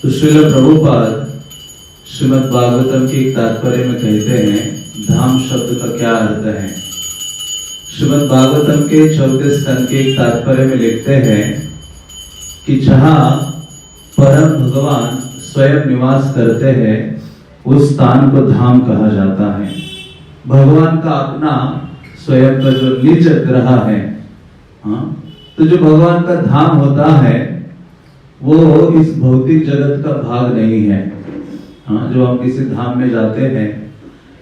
तो श्रील प्रभुपाद श्रीमद् भागवतम के एक तात्पर्य में कहते हैं धाम शब्द का क्या अर्थ है। श्रीमद् भागवतम के 34 स्कंद के एक तात्पर्य में लिखते हैं कि जहाँ परम भगवान स्वयं निवास करते हैं उस स्थान को धाम कहा जाता है। भगवान का अपना स्वयं का जो निज ग्रह है, तो जो भगवान का धाम होता है वो इस भौतिक जगत का भाग नहीं है। जो हम किसी धाम में जाते हैं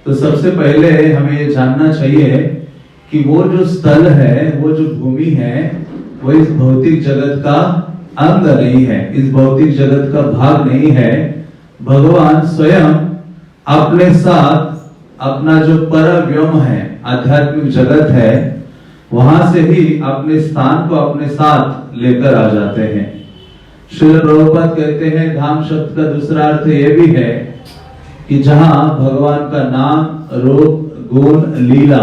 तो सबसे पहले हमें ये जानना चाहिए कि वो जो स्थल है, वो जो भूमि है, वो इस भौतिक जगत का अंग नहीं है, इस भौतिक जगत का भाग नहीं है। भगवान स्वयं अपने साथ अपना जो परव्योम है, आध्यात्मिक जगत है, वहां से ही अपने स्थान को अपने साथ लेकर आ जाते हैं। श्रील प्रभुपाद कहते हैं धाम शब्द का दूसरा अर्थ ये भी है कि जहां भगवान का नाम, रूप, गुण, लीला,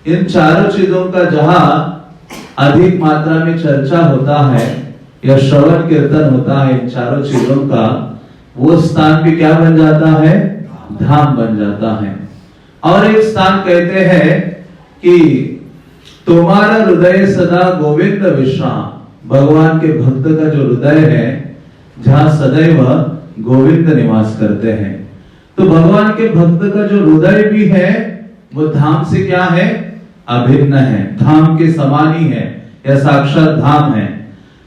इन चारों चीजों का जहां अधिक मात्रा में चर्चा होता है या श्रवण कीर्तन होता है, इन चारों चीजों का, वो स्थान भी क्या बन जाता है? धाम बन जाता है। और एक स्थान कहते हैं कि तुम्हारा हृदय सदा गोविंद विश्राम, भगवान के भक्त का जो हृदय है जहां सदैव गोविंद निवास करते हैं। तो भगवान के भक्त का जो हृदय भी है वो धाम से क्या है? अभिन्न है, धाम के समान ही है या साक्षात धाम है।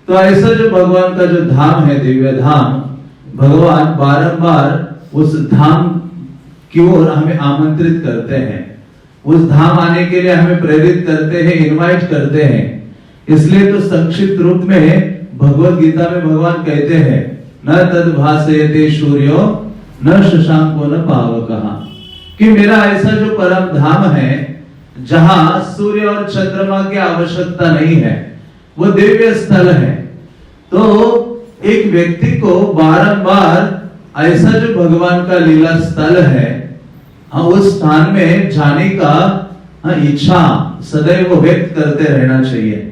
तो ऐसा जो भगवान का जो धाम है, दिव्य धाम, भगवान बारंबार उस धाम की ओर हमें आमंत्रित करते हैं, उस धाम आने के लिए हमें प्रेरित करते हैं, इनवाइट करते हैं। इसलिए तो संक्षिप्त रूप में भगवत गीता में भगवान कहते हैं न तद भासयते सूर्यो न शशांको न पावकः, कि मेरा ऐसा जो परम धाम है जहां सूर्य और चंद्रमा की आवश्यकता नहीं है, वो दिव्य स्थल है। तो एक व्यक्ति को बारंबार ऐसा जो भगवान का लीला स्थल है, उस स्थान में जाने का इच्छा सदैव व्यक्त करते रहना चाहिए,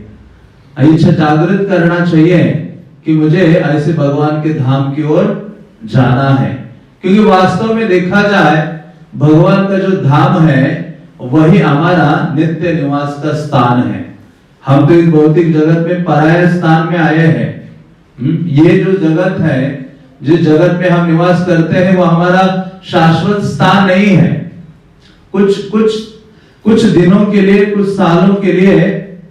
इच्छा जागृत करना चाहिए कि मुझे ऐसे भगवान के धाम की ओर जाना है। क्योंकि वास्तव में देखा जाए भगवान का जो धाम है वही हमारा नित्य निवास का स्थान है। हम तो इस भौतिक जगत में पराये स्थान में आए हैं। ये जो जगत है, जिस जगत में हम निवास करते हैं, वो हमारा शाश्वत स्थान नहीं है। कुछ दिनों के लिए, कुछ सालों के लिए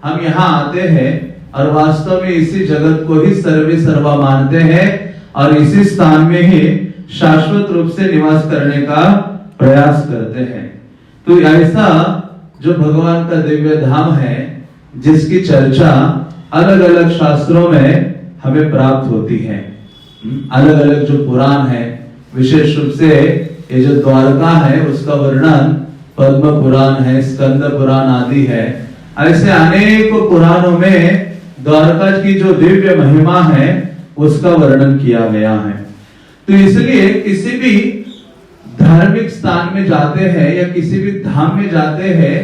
हम यहाँ आते हैं और वास्तव में इसी जगत को ही सर्वे सर्वा मानते हैं और इसी स्थान में ही शाश्वत रूप से निवास करने का प्रयास करते हैं। तो ऐसा जो भगवान का दिव्य धाम है, जिसकी चर्चा अलग अलग शास्त्रों में हमें प्राप्त होती है, अलग अलग जो पुराण है, विशेष रूप से ये जो द्वारका है उसका वर्णन पद्म पुराण है, स्कंद पुराण आदि है। ऐसे अनेकों पुराणों में द्वारका की जो दिव्य महिमा है उसका वर्णन किया गया है। तो इसलिए किसी भी धार्मिक स्थान में जाते हैं या किसी भी धाम में जाते हैं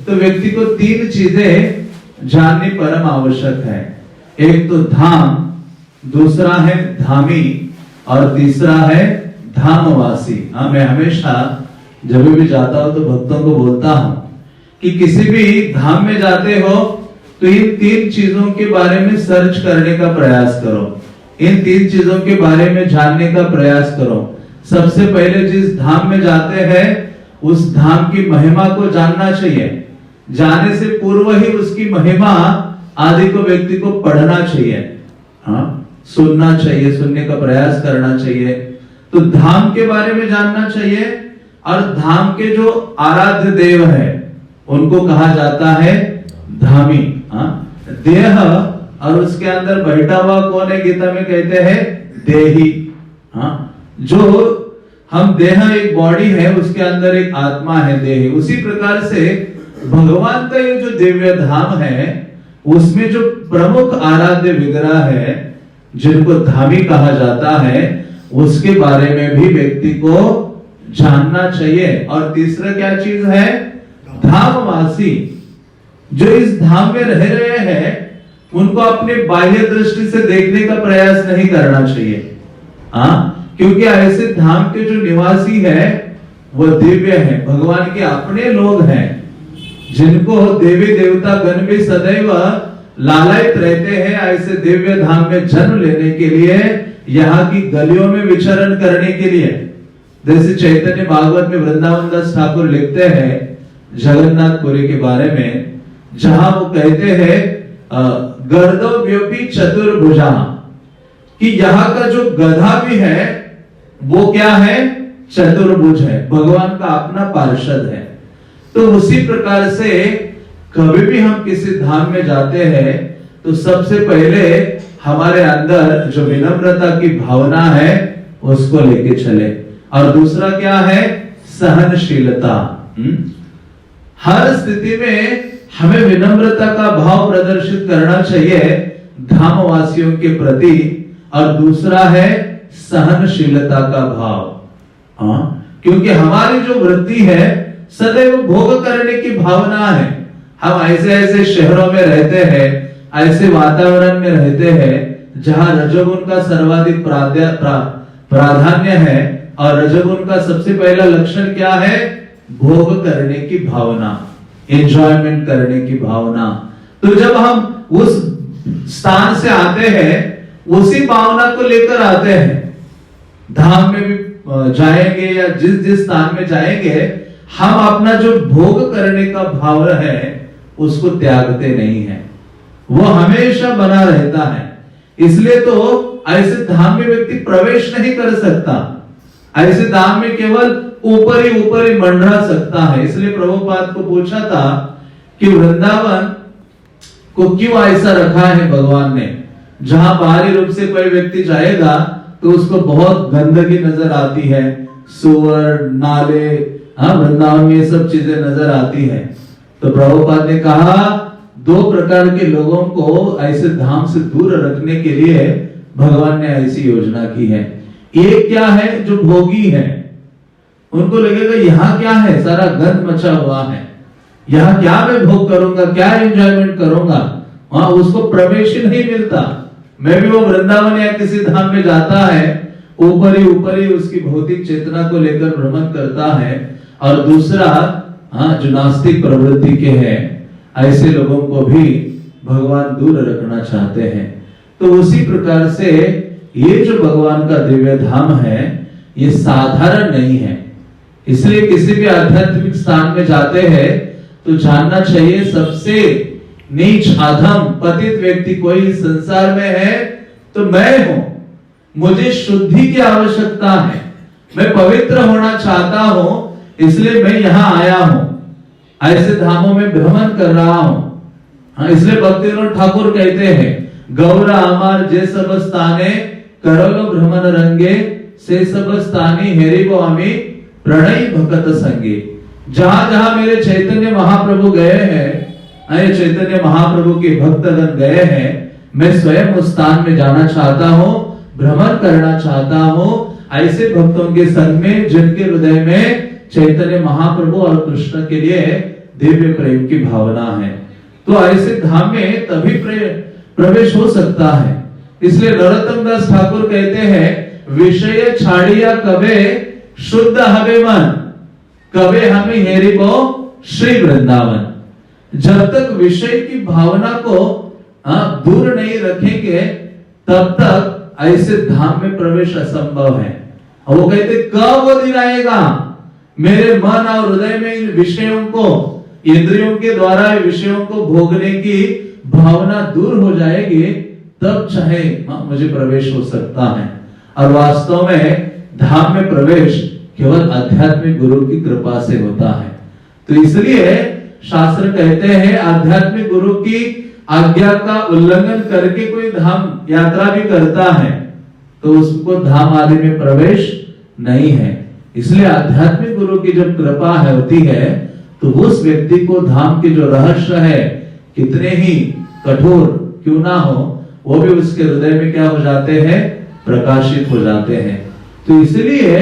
तो व्यक्ति को 3 चीजें जाननी परम आवश्यक है। एक तो धाम, दूसरा है धामी और तीसरा है धामवासी। मैं हमेशा जब भी जाता हूं तो भक्तों को बोलता हूं कि किसी भी धाम में जाते हो तो इन 3 चीजों के बारे में सर्च करने का प्रयास करो, इन 3 चीजों के बारे में जानने का प्रयास करो। सबसे पहले जिस धाम में जाते हैं उस धाम की महिमा को जानना चाहिए। जाने से पूर्व ही उसकी महिमा आदि को व्यक्ति को पढ़ना चाहिए, सुनना चाहिए, सुनने का प्रयास करना चाहिए। तो धाम के बारे में जानना चाहिए और धाम के जो आराध्य देव है उनको कहा जाता है धामी। देह और उसके अंदर बैठा हुआ कौन है? गीता में कहते हैं देही। जो हम देह एक बॉडी है, उसके अंदर एक आत्मा है देही। उसी प्रकार से भगवान का ये जो दिव्य धाम है उसमें जो प्रमुख आराध्य विग्रह है जिनको धामी कहा जाता है, उसके बारे में भी व्यक्ति को जानना चाहिए। और तीसरा क्या चीज है? धामवासी। जो इस धाम में रह रहे हैं उनको अपने बाह्य दृष्टि से देखने का प्रयास नहीं करना चाहिए। क्योंकि ऐसे धाम के जो निवासी है वो दिव्य है, भगवान के अपने लोग हैं, जिनको देवी देवता गण भी सदैव लालायित रहते हैं ऐसे दिव्य धाम में जन्म लेने के लिए, यहाँ की गलियों में विचरण करने के लिए। जैसे चैतन्य भागवत में वृंदावन दास ठाकुर लिखते हैं जगन्नाथपुरी के बारे में, जहां वो कहते हैं गर्दो व्योपी चतुर्भुजा, कि यहाँ का जो गधा भी है वो क्या है, चतुर्भुज है, भगवान का अपना पार्षद है। तो उसी प्रकार से कभी भी हम किसी धाम में जाते हैं तो सबसे पहले हमारे अंदर जो विनम्रता की भावना है उसको लेके चले, और दूसरा क्या है, सहनशीलता। हर स्थिति में हमें विनम्रता का भाव प्रदर्शित करना चाहिए धामवासियों के प्रति, और दूसरा है सहनशीलता का भाव। क्योंकि हमारी जो वृत्ति है सदैव भोग करने की भावना है। हम ऐसे ऐसे शहरों में रहते हैं, ऐसे वातावरण में रहते हैं जहां रजोगुण का सर्वाधिक प्राधान्य है, और रजोगुण का सबसे पहला लक्षण क्या है, भोग करने की भावना, एंजॉयमेंट करने की भावना। तो जब हम उस स्थान से आते हैं उसी भावना को लेकर आते हैं, धाम में भी जाएंगे या जिस जिस स्थान में जाएंगे, हम अपना जो भोग करने का भाव है उसको त्यागते नहीं है, वो हमेशा बना रहता है। इसलिए तो ऐसे धाम में व्यक्ति प्रवेश नहीं कर सकता, ऐसे धाम में केवल ऊपर ही मंडरा सकता है। इसलिए प्रभुपाद को पूछा था कि वृंदावन को क्यों ऐसा रखा है भगवान ने, जहां बाहरी रूप से कोई व्यक्ति जाएगा तो उसको बहुत गंदगी नजर आती है, सुअर, नाले, वृंदावन में ये सब चीजें नजर आती है। तो प्रभुपाद ने कहा दो प्रकार के लोगों को ऐसे धाम से दूर रखने के लिए भगवान ने ऐसी योजना की है। एक क्या है, जो भोगी है, उनको लगेगा यहाँ क्या है, सारा गंद मचा हुआ है, यहाँ क्या मैं भोग करूंगा, क्या एंजॉयमेंट करूंगा, वहां उसको प्रवेश ही नहीं मिलता। मैं भी वो वृंदावन या किसी धाम में जाता है, ऊपर ही उसकी भौतिक चेतना को लेकर भ्रमण करता है, और दूसरा जो नास्तिक प्रवृत्ति के हैं ऐसे लोगों को भी भगवान दूर रखना चाहते हैं। तो उसी प्रकार से ये जो भगवान का दिव्य धाम है ये साधारण नहीं है। इसलिए किसी भी आध्यात्मिक स्थान में जाते हैं तो जानना चाहिए सबसे नीच अधम पतित व्यक्ति कोई संसार में है तो मैं हूं। मुझे शुद्धि की आवश्यकता है, मैं पवित्र होना चाहता हूं, इसलिए मैं यहां आया हूं, ऐसे धामों में भ्रमण कर रहा हूं। इसलिए भक्तिविनोद ठाकुर कहते हैं गौरा अमार जे सब स्थाने करोलो भ्रमण रंगे से सब स्थानी हेरिबो आमी प्रणय भक्त संगे। जहां जहां मेरे चैतन्य महाप्रभु गए हैं, चैतन्य महाप्रभु के भक्तगण गए हैं, मैं स्वयं उस स्थान में जाना चाहता हूं, भ्रमण करना चाहता हूं, ऐसे भक्तों के संग में जिनके हृदय में चैतन्य महाप्रभु और कृष्ण के लिए दिव्य प्रेम की भावना है। तो ऐसे धाम में तभी प्रवेश हो सकता है। इसलिए नरोत्तम दास ठाकुर कहते हैं विषय छाड़िया कबे शुद्ध हवे मन, कबे हमें हेरिबो श्री वृंदावन। जब तक विषय की भावना को दूर नहीं रखेंगे तब तक ऐसे धाम में प्रवेश असंभव है। और वो कहते कब वो दिन आएगा मेरे मन और हृदय में इन विषयों को, इंद्रियों के द्वारा विषयों को भोगने की भावना दूर हो जाएगी, तब चाहे मुझे प्रवेश हो सकता है। और वास्तव में धाम में प्रवेश केवल आध्यात्मिक गुरु की कृपा से होता है। तो इसलिए शास्त्र कहते हैं आध्यात्मिक गुरु की आज्ञा का उल्लंघन करके कोई धाम यात्रा भी करता है तो उसको धाम आदि में प्रवेश नहीं है। इसलिए आध्यात्मिक गुरु की जब कृपा होती है तो उस व्यक्ति को धाम के जो रहस्य है कितने ही कठोर क्यों ना हो, वो भी उसके हृदय में क्या हो जाते हैं, प्रकाशित हो जाते हैं। तो इसलिए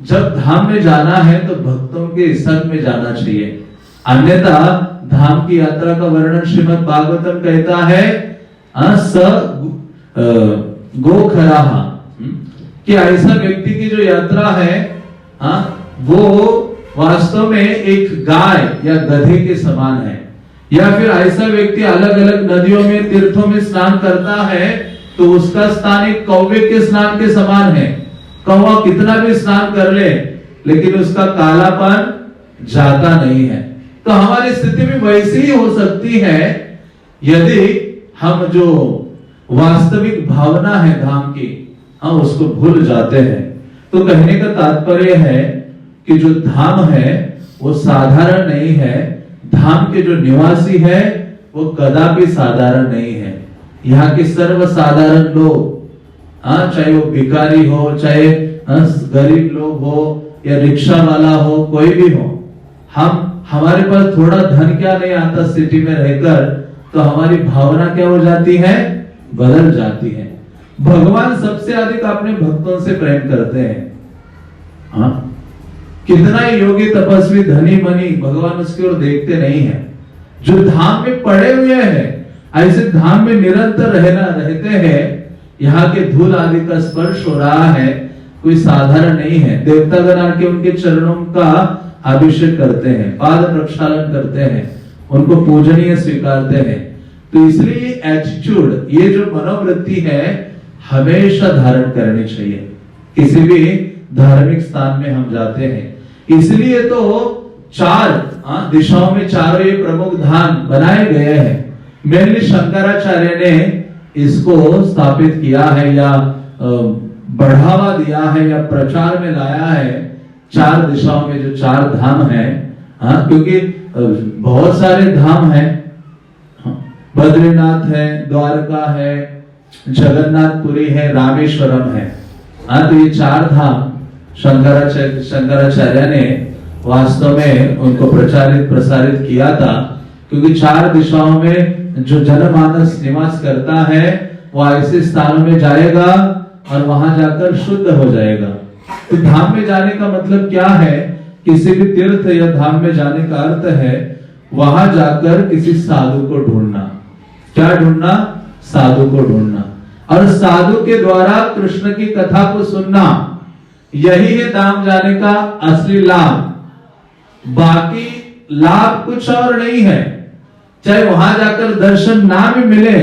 जब धाम में जाना है तो भक्तों के संग में जाना चाहिए, अन्यथा धाम की यात्रा का वर्णन श्रीमद् भागवतम कहता है स गोखराहा, कि ऐसा व्यक्ति की जो यात्रा है वो वास्तव में एक गाय या गधे के समान है, या फिर ऐसा व्यक्ति अलग अलग नदियों में तीर्थों में स्नान करता है तो उसका स्थान एक कौवे के स्नान के समान है। कौवा कितना भी स्नान कर ले लेकिन उसका कालापन जाता नहीं है। तो हमारी स्थिति भी वैसी ही हो सकती है यदि हम जो वास्तविक भावना है धाम की हम उसको भूल जाते हैं। तो कहने का तात्पर्य है कि जो धाम है वो साधारण नहीं है, धाम के जो निवासी है वो कदापि साधारण नहीं है। यहाँ के सर्वसाधारण लोग, चाहे वो भिखारी हो, चाहे गरीब लोग हो या रिक्शा वाला हो, कोई भी हो, हमारे पास थोड़ा धन क्या नहीं आता सिटी में रहकर, तो हमारी भावना क्या हो जाती है, बदल जाती है। भगवान सबसे अधिक अपने भक्तों से प्रेम करते हैं। कितना ही योगी तपस्वी धनी मनी भगवान उसकी ओर देखते नहीं है। जो धाम में पड़े हुए हैं, ऐसे धाम में निरंतर रहते हैं, यहाँ के धूल आदि का स्पर्श हो रहा है, कोई साधारण नहीं है। देवतागण आके उनके चरणों का अभिषेक करते हैं, पाद प्रक्षालन करते हैं, उनको पूजनीय स्वीकारते हैं। तो इसलिए एटीट्यूड, ये जो मनोवृत्ति है हमेशा धारण करनी चाहिए किसी भी धार्मिक स्थान में हम जाते हैं। इसलिए तो 4 दिशाओं में चारों ये प्रमुख धाम बनाए गए हैं। मेनली शंकराचार्य ने इसको स्थापित किया है या बढ़ावा दिया है या प्रचार में लाया है। 4 दिशाओं में जो 4 धाम है, क्योंकि बहुत सारे धाम हैं, बद्रीनाथ है, द्वारका है, जगन्नाथपुरी है, रामेश्वरम है। तो ये 4 धाम शंकराचार्य ने वास्तव में उनको प्रसारित किया था, क्योंकि 4 दिशाओं में जो जनमानस निवास करता है वो ऐसे स्थानों में जाएगा और वहां जाकर शुद्ध हो जाएगा। तो धाम में जाने का मतलब क्या है? किसी भी तीर्थ या धाम में जाने का अर्थ है वहां जाकर किसी साधु को ढूंढना। क्या ढूंढना? साधु को ढूंढना, और साधु के द्वारा कृष्ण की कथा को सुनना। यही है धाम जाने का असली लाभ। बाकी लाभ कुछ और नहीं है। चाहे वहां जाकर दर्शन ना भी मिले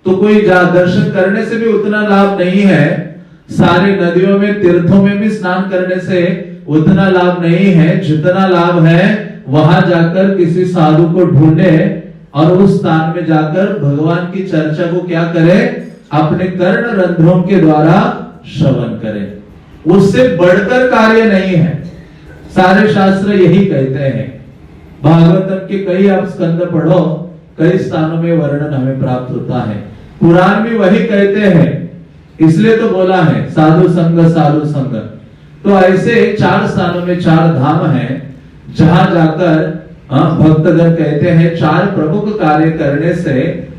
तो कोई दर्शन करने से भी उतना लाभ नहीं है। सारे नदियों में तीर्थों में भी स्नान करने से उतना लाभ नहीं है जितना लाभ है वहां जाकर किसी साधु को ढूंढे और उस स्थान में जाकर भगवान की चर्चा को क्या करे, अपने कर्ण रंध्रों के द्वारा श्रवण करे। उससे बढ़कर कार्य नहीं है। सारे शास्त्र यही कहते हैं। भागवतम के कई आप स्कंद पढ़ो, कई स्थानों में वर्णन हमें प्राप्त होता है। पुराण भी वही कहते हैं, इसलिए तो बोला है साधु संग साधु संग। तो ऐसे 4 स्थानों में 4 धाम हैं जहां जाकर भक्तगण कहते हैं 4 प्रमुख कार्य करने से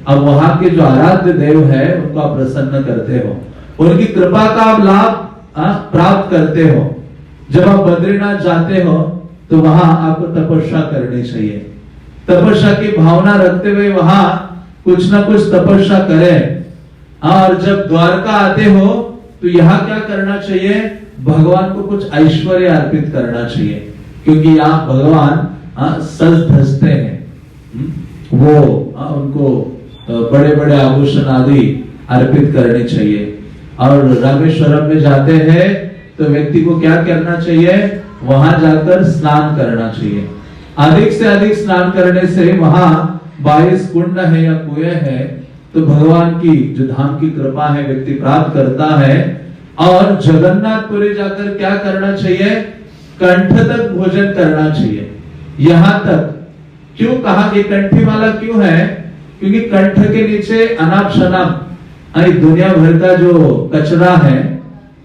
अब वहां के जो आराध्य देव है उनको आप प्रसन्न करते हो, उनकी कृपा का आप लाभ प्राप्त करते हो। जब आप बद्रीनाथ जाते हो तो वहां आपको तपस्या करनी चाहिए। तपस्या की भावना रखते हुए वहां कुछ ना कुछ तपस्या करें। और जब द्वारका आते हो तो यहाँ क्या करना चाहिए? भगवान को कुछ ऐश्वर्य अर्पित करना चाहिए, क्योंकि यहाँ भगवान सज धजते हैं। वो उनको बड़े बड़े आभूषण आदि अर्पित करने चाहिए। और रामेश्वरम में जाते हैं तो व्यक्ति को क्या करना चाहिए? वहां जाकर स्नान करना चाहिए। अधिक से अधिक स्नान करने से वहां 22 कुंड है या कुएं है, तो भगवान की जो धाम की कृपा है व्यक्ति प्राप्त करता है। और जगन्नाथपुरी जाकर क्या करना चाहिए? कंठ तक भोजन करना चाहिए। यहां तक क्यों कहा कि कंठी वाला क्यों है? क्योंकि कंठ के नीचे अनाप शनाप दुनिया भर का जो कचरा है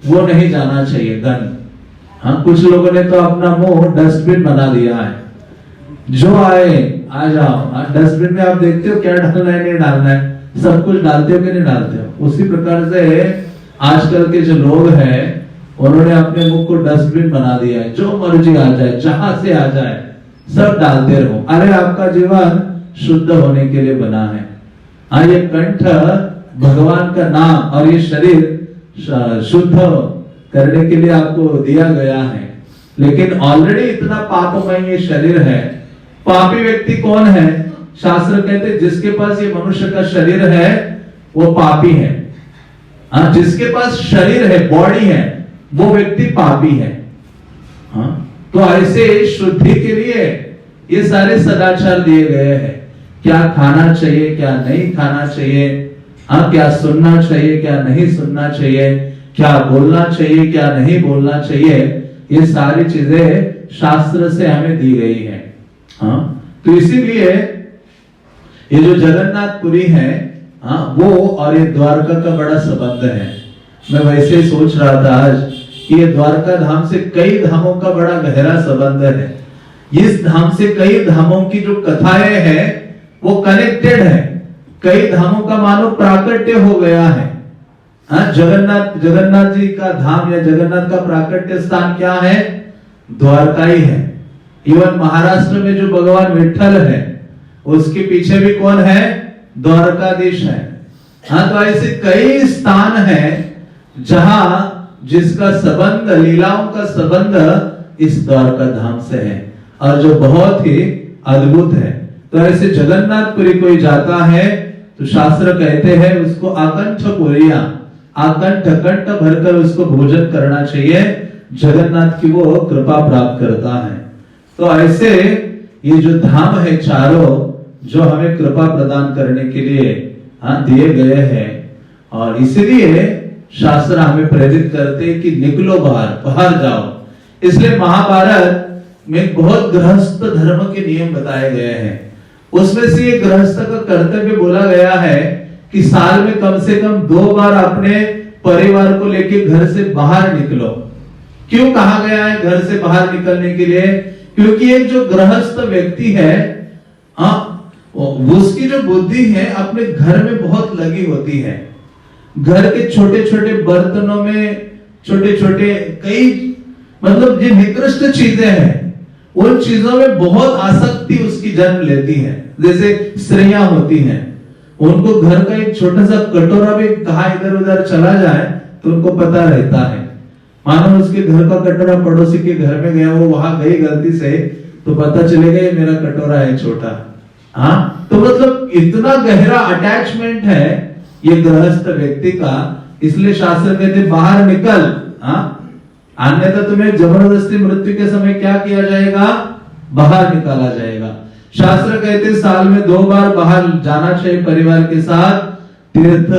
वो नहीं जाना चाहिए, गंद। कुछ लोगों ने तो अपना मुंह डस्टबिन बना दिया है। जो आए आ जाओ, डस्टबिन में आप देखते हो क्या डालना है नहीं डालना है, सब कुछ डालते हो कि नहीं डालते हो। उसी प्रकार से आजकल के जो लोग हैं उन्होंने अपने मुंह को डस्टबिन बना दिया है। जो मर्जी आ जाए, जहां से आ जाए, सब डालते रहो। अरे आपका जीवन शुद्ध होने के लिए बना है। ये कंठ भगवान का नाम और ये शरीर शुद्ध करने के लिए आपको दिया गया है, लेकिन ऑलरेडी इतना पापमय ये शरीर है। पापी व्यक्ति कौन है? शास्त्र कहते हैं जिसके पास ये मनुष्य का शरीर है वो पापी है। हाँ, जिसके पास शरीर है, बॉडी है, वो व्यक्ति पापी है। हाँ, तो ऐसे शुद्धि के लिए ये सारे सदाचार दिए गए हैं। क्या खाना चाहिए, क्या नहीं खाना चाहिए, हाँ, क्या सुनना चाहिए, क्या नहीं सुनना चाहिए, क्या बोलना चाहिए, क्या नहीं बोलना चाहिए, ये सारी चीजें शास्त्र से हमें दी गई है। हाँ, तो इसीलिए ये जो जगन्नाथपुरी है, हाँ, वो और ये द्वारका का बड़ा संबंध है। मैं वैसे ही सोच रहा था आज कि ये द्वारका धाम से कई धामों का बड़ा गहरा संबंध है। इस धाम से कई धामों की जो कथाएं हैं वो कनेक्टेड है। कई धामों का मानो प्राकट्य हो गया है। हाँ, जगन्नाथ जी का धाम या जगन्नाथ का प्राकट्य स्थान क्या है? द्वारका ही है। इवन महाराष्ट्र में जो भगवान विठ्ठल है उसके पीछे भी कौन है? द्वारकाधीश है। हाँ, तो ऐसे कई स्थान हैं जहां जिसका संबंध, लीलाओं का संबंध इस द्वारका धाम से है और जो बहुत ही अद्भुत है। तो ऐसे जगन्नाथपुरी कोई जाता है तो शास्त्र कहते हैं उसको आकंठ पुरिया, आकंठ कंठ भरकर उसको भोजन करना चाहिए। जगन्नाथ की वो कृपा प्राप्त करता है। तो ऐसे ये जो धाम है चारों, जो हमें कृपा प्रदान करने के लिए दिए गए हैं, और इसलिए शास्त्र हमें प्रेरित करते हैं कि निकलो बाहर जाओ। इसलिए महाभारत में बहुत गृहस्थ धर्म के नियम बताए गए हैं। उसमें से ये गृहस्थ का कर्तव्य बोला गया है कि साल में कम से कम 2 बार अपने परिवार को लेकर घर से बाहर निकलो। क्यों कहा गया है घर से बाहर निकलने के लिए? क्योंकि एक जो गृहस्थ व्यक्ति है, उसकी जो बुद्धि है अपने घर में बहुत लगी होती है। घर के छोटे छोटे बर्तनों में छोटे छोटे कई मतलब जो निकृष्ट चीजें हैं उन चीजों में बहुत आसक्ति उसकी जन्म लेती है। जैसे स्त्रियां होती हैं, उनको घर का एक छोटा सा कटोरा भी कहाँ इधर उधर चला जाए तो उनको पता रहता है। मानो उसके घर का कटोरा पड़ोसी के घर में गया, वो वहां गई गलती से, तो पता चलेगा ये मेरा कटोरा है छोटा। हाँ, तो मतलब इतना गहरा अटैचमेंट है ये गृहस्थ व्यक्ति का। इसलिए शास्त्र कहते बाहर निकल, अन्यथा तुम्हें जबरदस्ती मृत्यु के समय क्या किया जाएगा? बाहर निकाला जाएगा। शास्त्र कहते साल में 2 बार बाहर जाना चाहिए परिवार के साथ, तीर्थ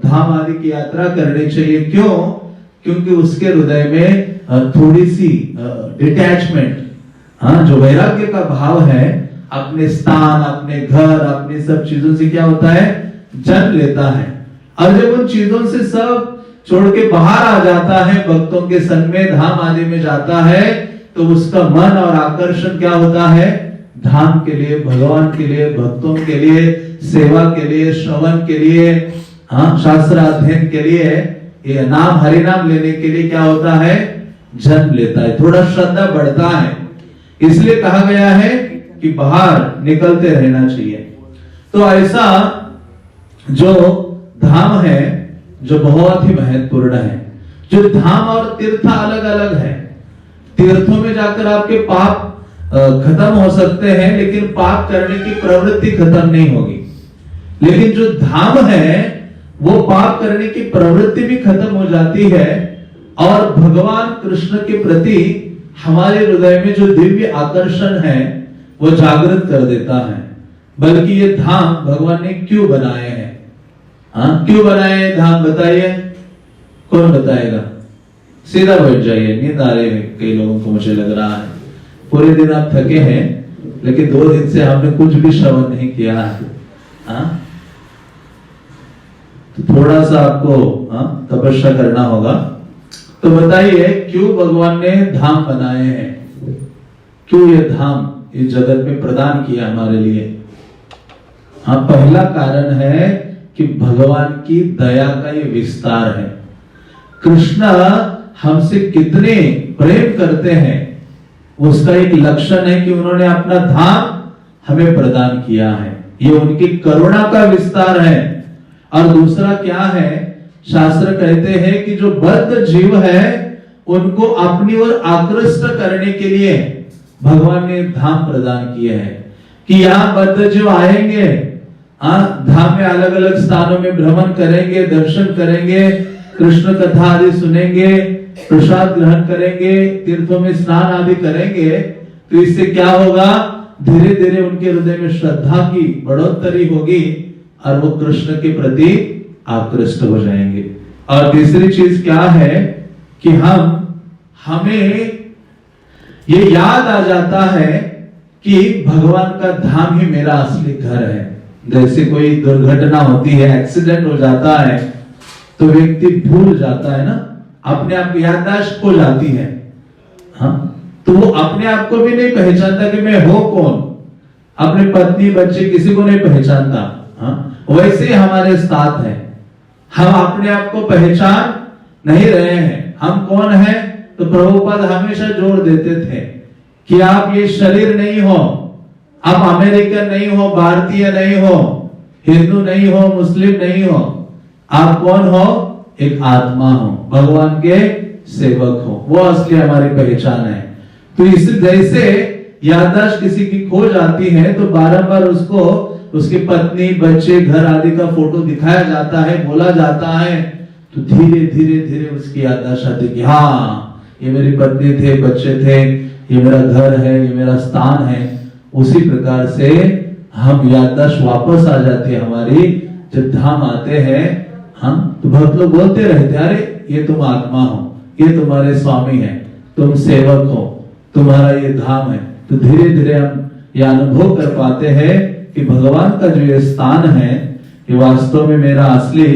धाम आदि की यात्रा करनी चाहिए। क्यों? क्योंकि उसके हृदय में थोड़ी सी डिटैचमेंट, जो वैराग्य का भाव है अपने स्थान, अपने घर, अपनी सब चीजों से क्या होता है? जन्म लेता है। और जब उन चीजों से सब छोड़ के बाहर आ जाता है, भक्तों के संग में धाम आदि में जाता है, तो उसका मन और आकर्षण क्या होता है? धाम के लिए, भगवान के लिए, भक्तों के लिए, सेवा के लिए, श्रवण के लिए, शास्त्र अध्ययन के लिए, ये नाम हरि नाम लेने के लिए क्या होता है? जन्म लेता है, थोड़ा श्रद्धा बढ़ता है। इसलिए कहा गया है कि बाहर निकलते रहना चाहिए। तो ऐसा जो धाम है जो बहुत ही महत्वपूर्ण है। जो धाम और तीर्थ अलग अलग है। तीर्थों में जाकर आपके पाप खत्म हो सकते हैं, लेकिन पाप करने की प्रवृत्ति खत्म नहीं होगी। लेकिन जो धाम है वो पाप करने की प्रवृत्ति भी खत्म हो जाती है और भगवान कृष्ण के प्रति हमारे हृदय में जो दिव्य आकर्षण है वो जागृत कर देता है। बल्कि ये धाम भगवान ने क्यों बनाए हैं? क्यों बनाए धाम? बताइए, कौन बताएगा? सीधा बैठ जाइए, नींद आ रही है कई लोगों को, मुझे लग रहा है। पूरे दिन आप थके हैं, लेकिन 2 दिन से हमने कुछ भी श्रवण नहीं किया है। तो थोड़ा सा आपको तपस्या करना होगा। तो बताइए क्यों भगवान ने धाम बनाए हैं? क्यों ये धाम इस जगत में प्रदान किया हमारे लिए? पहला कारण है कि भगवान की दया का ये विस्तार है। कृष्ण हमसे कितने प्रेम करते हैं उसका एक लक्षण है कि उन्होंने अपना धाम हमें प्रदान किया है। ये उनकी करुणा का विस्तार है। और दूसरा क्या है? शास्त्र कहते हैं कि जो बद्ध जीव है उनको अपनी ओर आकृष्ट करने के लिए भगवान ने धाम प्रदान किए हैं कि यहाँ बद्ध जीव आएंगे, धाम में अलग अलग स्थानों में भ्रमण करेंगे, दर्शन करेंगे, कृष्ण कथा आदि सुनेंगे, प्रसाद ग्रहण करेंगे, तीर्थों में स्नान आदि करेंगे। तो इससे क्या होगा, धीरे धीरे उनके हृदय में श्रद्धा की बढ़ोतरी होगी और वो कृष्ण के प्रति आकृष्ट हो जाएंगे। और तीसरी चीज क्या है कि हमें ये याद आ जाता है कि भगवान का धाम ही मेरा असली घर है। जैसे कोई दुर्घटना होती है, एक्सीडेंट हो जाता है, तो व्यक्ति भूल जाता है ना, अपने आप याददाश्त खो जाती है। हाँ, तो वो अपने आप को भी नहीं पहचानता कि मैं हूं कौन, अपने पत्नी बच्चे किसी को नहीं पहचानता। हाँ, वैसे ही हमारे साथ है, हम अपने आप को पहचान नहीं रहे हैं, हम कौन है। तो प्रभुपाद हमेशा जोर देते थे कि आप ये शरीर नहीं हो, आप अमेरिकन नहीं हो, भारतीय नहीं हो, हिंदू नहीं हो, मुस्लिम नहीं हो, आप कौन हो, एक आत्मा हो, भगवान के सेवक हो, वो असली हमारी पहचान है। तो इस जैसे याददाश्त किसी की खो जाती है तो बारंबार उसको उसकी पत्नी बच्चे घर आदि का फोटो दिखाया जाता है, बोला जाता है, तो धीरे धीरे धीरे उसकी याददाश्त आती कि हाँ ये मेरी पत्नी थे, बच्चे थे, ये मेरा घर है, ये मेरा स्थान है। उसी प्रकार से हम याददाश्त वापस आ जाती है हमारी जब धाम आते हैं। हम तो बहुत लोग बोलते रहते, अरे ये तुम आत्मा हो, ये तुम्हारे स्वामी है, तुम सेवक हो, तुम्हारा ये धाम है। तो धीरे धीरे हम यह अनुभव कर पाते हैं कि भगवान का जो ये स्थान है ये वास्तव में मेरा असली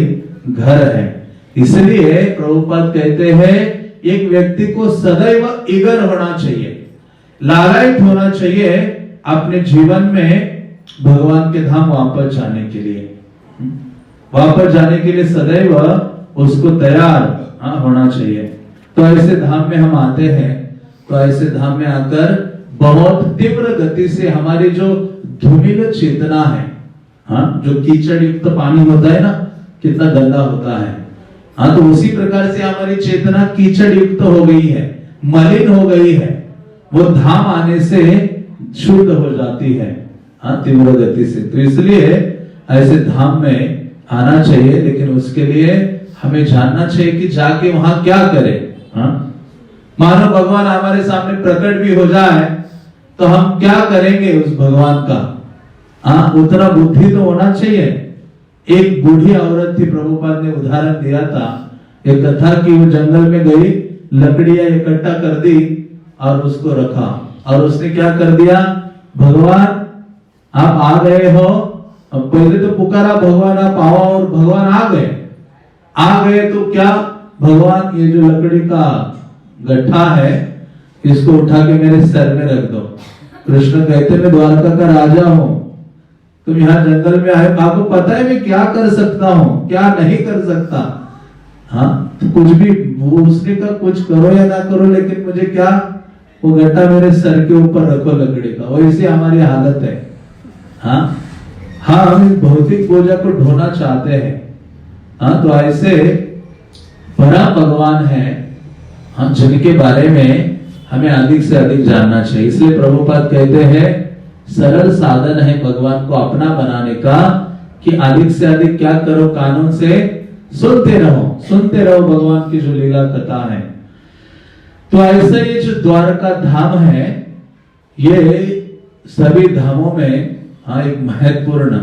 घर है। इसलिए प्रभुपाद कहते हैं एक व्यक्ति को सदैव ईगर होना चाहिए, लालायित होना चाहिए अपने जीवन में भगवान के धाम वापस जाने के लिए, वापस जाने के लिए सदैव उसको तैयार होना चाहिए। तो ऐसे धाम में हम आते हैं, तो ऐसे धाम में आकर बहुत तीव्र गति से हमारी जो धूमिल चेतना है, हाँ, जो कीचड़ युक्त पानी होता है ना, कितना गंदा होता है, हाँ, तो उसी प्रकार से हमारी चेतना कीचड़ युक्त हो गई है, मलिन हो गई है, वो धाम आने से शुद्ध हो जाती है, हाँ, तीव्र गति से। तो इसलिए ऐसे धाम में आना चाहिए, लेकिन उसके लिए हमें जानना चाहिए कि जाके वहां क्या करें। हाँ, मानो भगवान हमारे सामने प्रकट भी हो जाए तो हम क्या करेंगे उस भगवान का, हाँ, उतना बुद्धि तो होना चाहिए। एक बूढ़ी औरत थी, प्रभुपाद ने उदाहरण दिया था, एक कथा कि वो जंगल में गई, लकड़ियां इकट्ठा कर दी और उसको रखा, और उसने क्या कर दिया, भगवान आप आ गए हो, अब पहले तो पुकारा भगवान आप आओ, और भगवान आ गए तो क्या, भगवान ये जो लकड़ी का गट्ठा है इसको उठा के मेरे सर में रख दो। कृष्ण कहते मैं द्वारका का राजा हूं, तुम यहाँ जंगल में आए, आपको पता है मैं क्या कर सकता हूँ, क्या नहीं कर सकता। हाँ, तो कुछ भी वो उसने का कुछ करो या ना करो, लेकिन मुझे क्या, वो गट्टा मेरे सर के ऊपर रखो लकड़ी का। वैसे हमारी हालत है। हाँ, हम भौतिक बोझा को ढोना चाहते हैं। हाँ, तो ऐसे बड़ा भगवान है, हाँ, जिनके बारे में हमें अधिक से अधिक जानना चाहिए। इसलिए प्रभुपाद कहते हैं सरल साधन है भगवान को अपना बनाने का कि अधिक से अधिक क्या करो, कानून से सुनते रहो भगवान की जो लीला कथा है। तो ऐसा ये जो द्वारका धाम है, ये सभी धामों में हाँ एक महत्वपूर्ण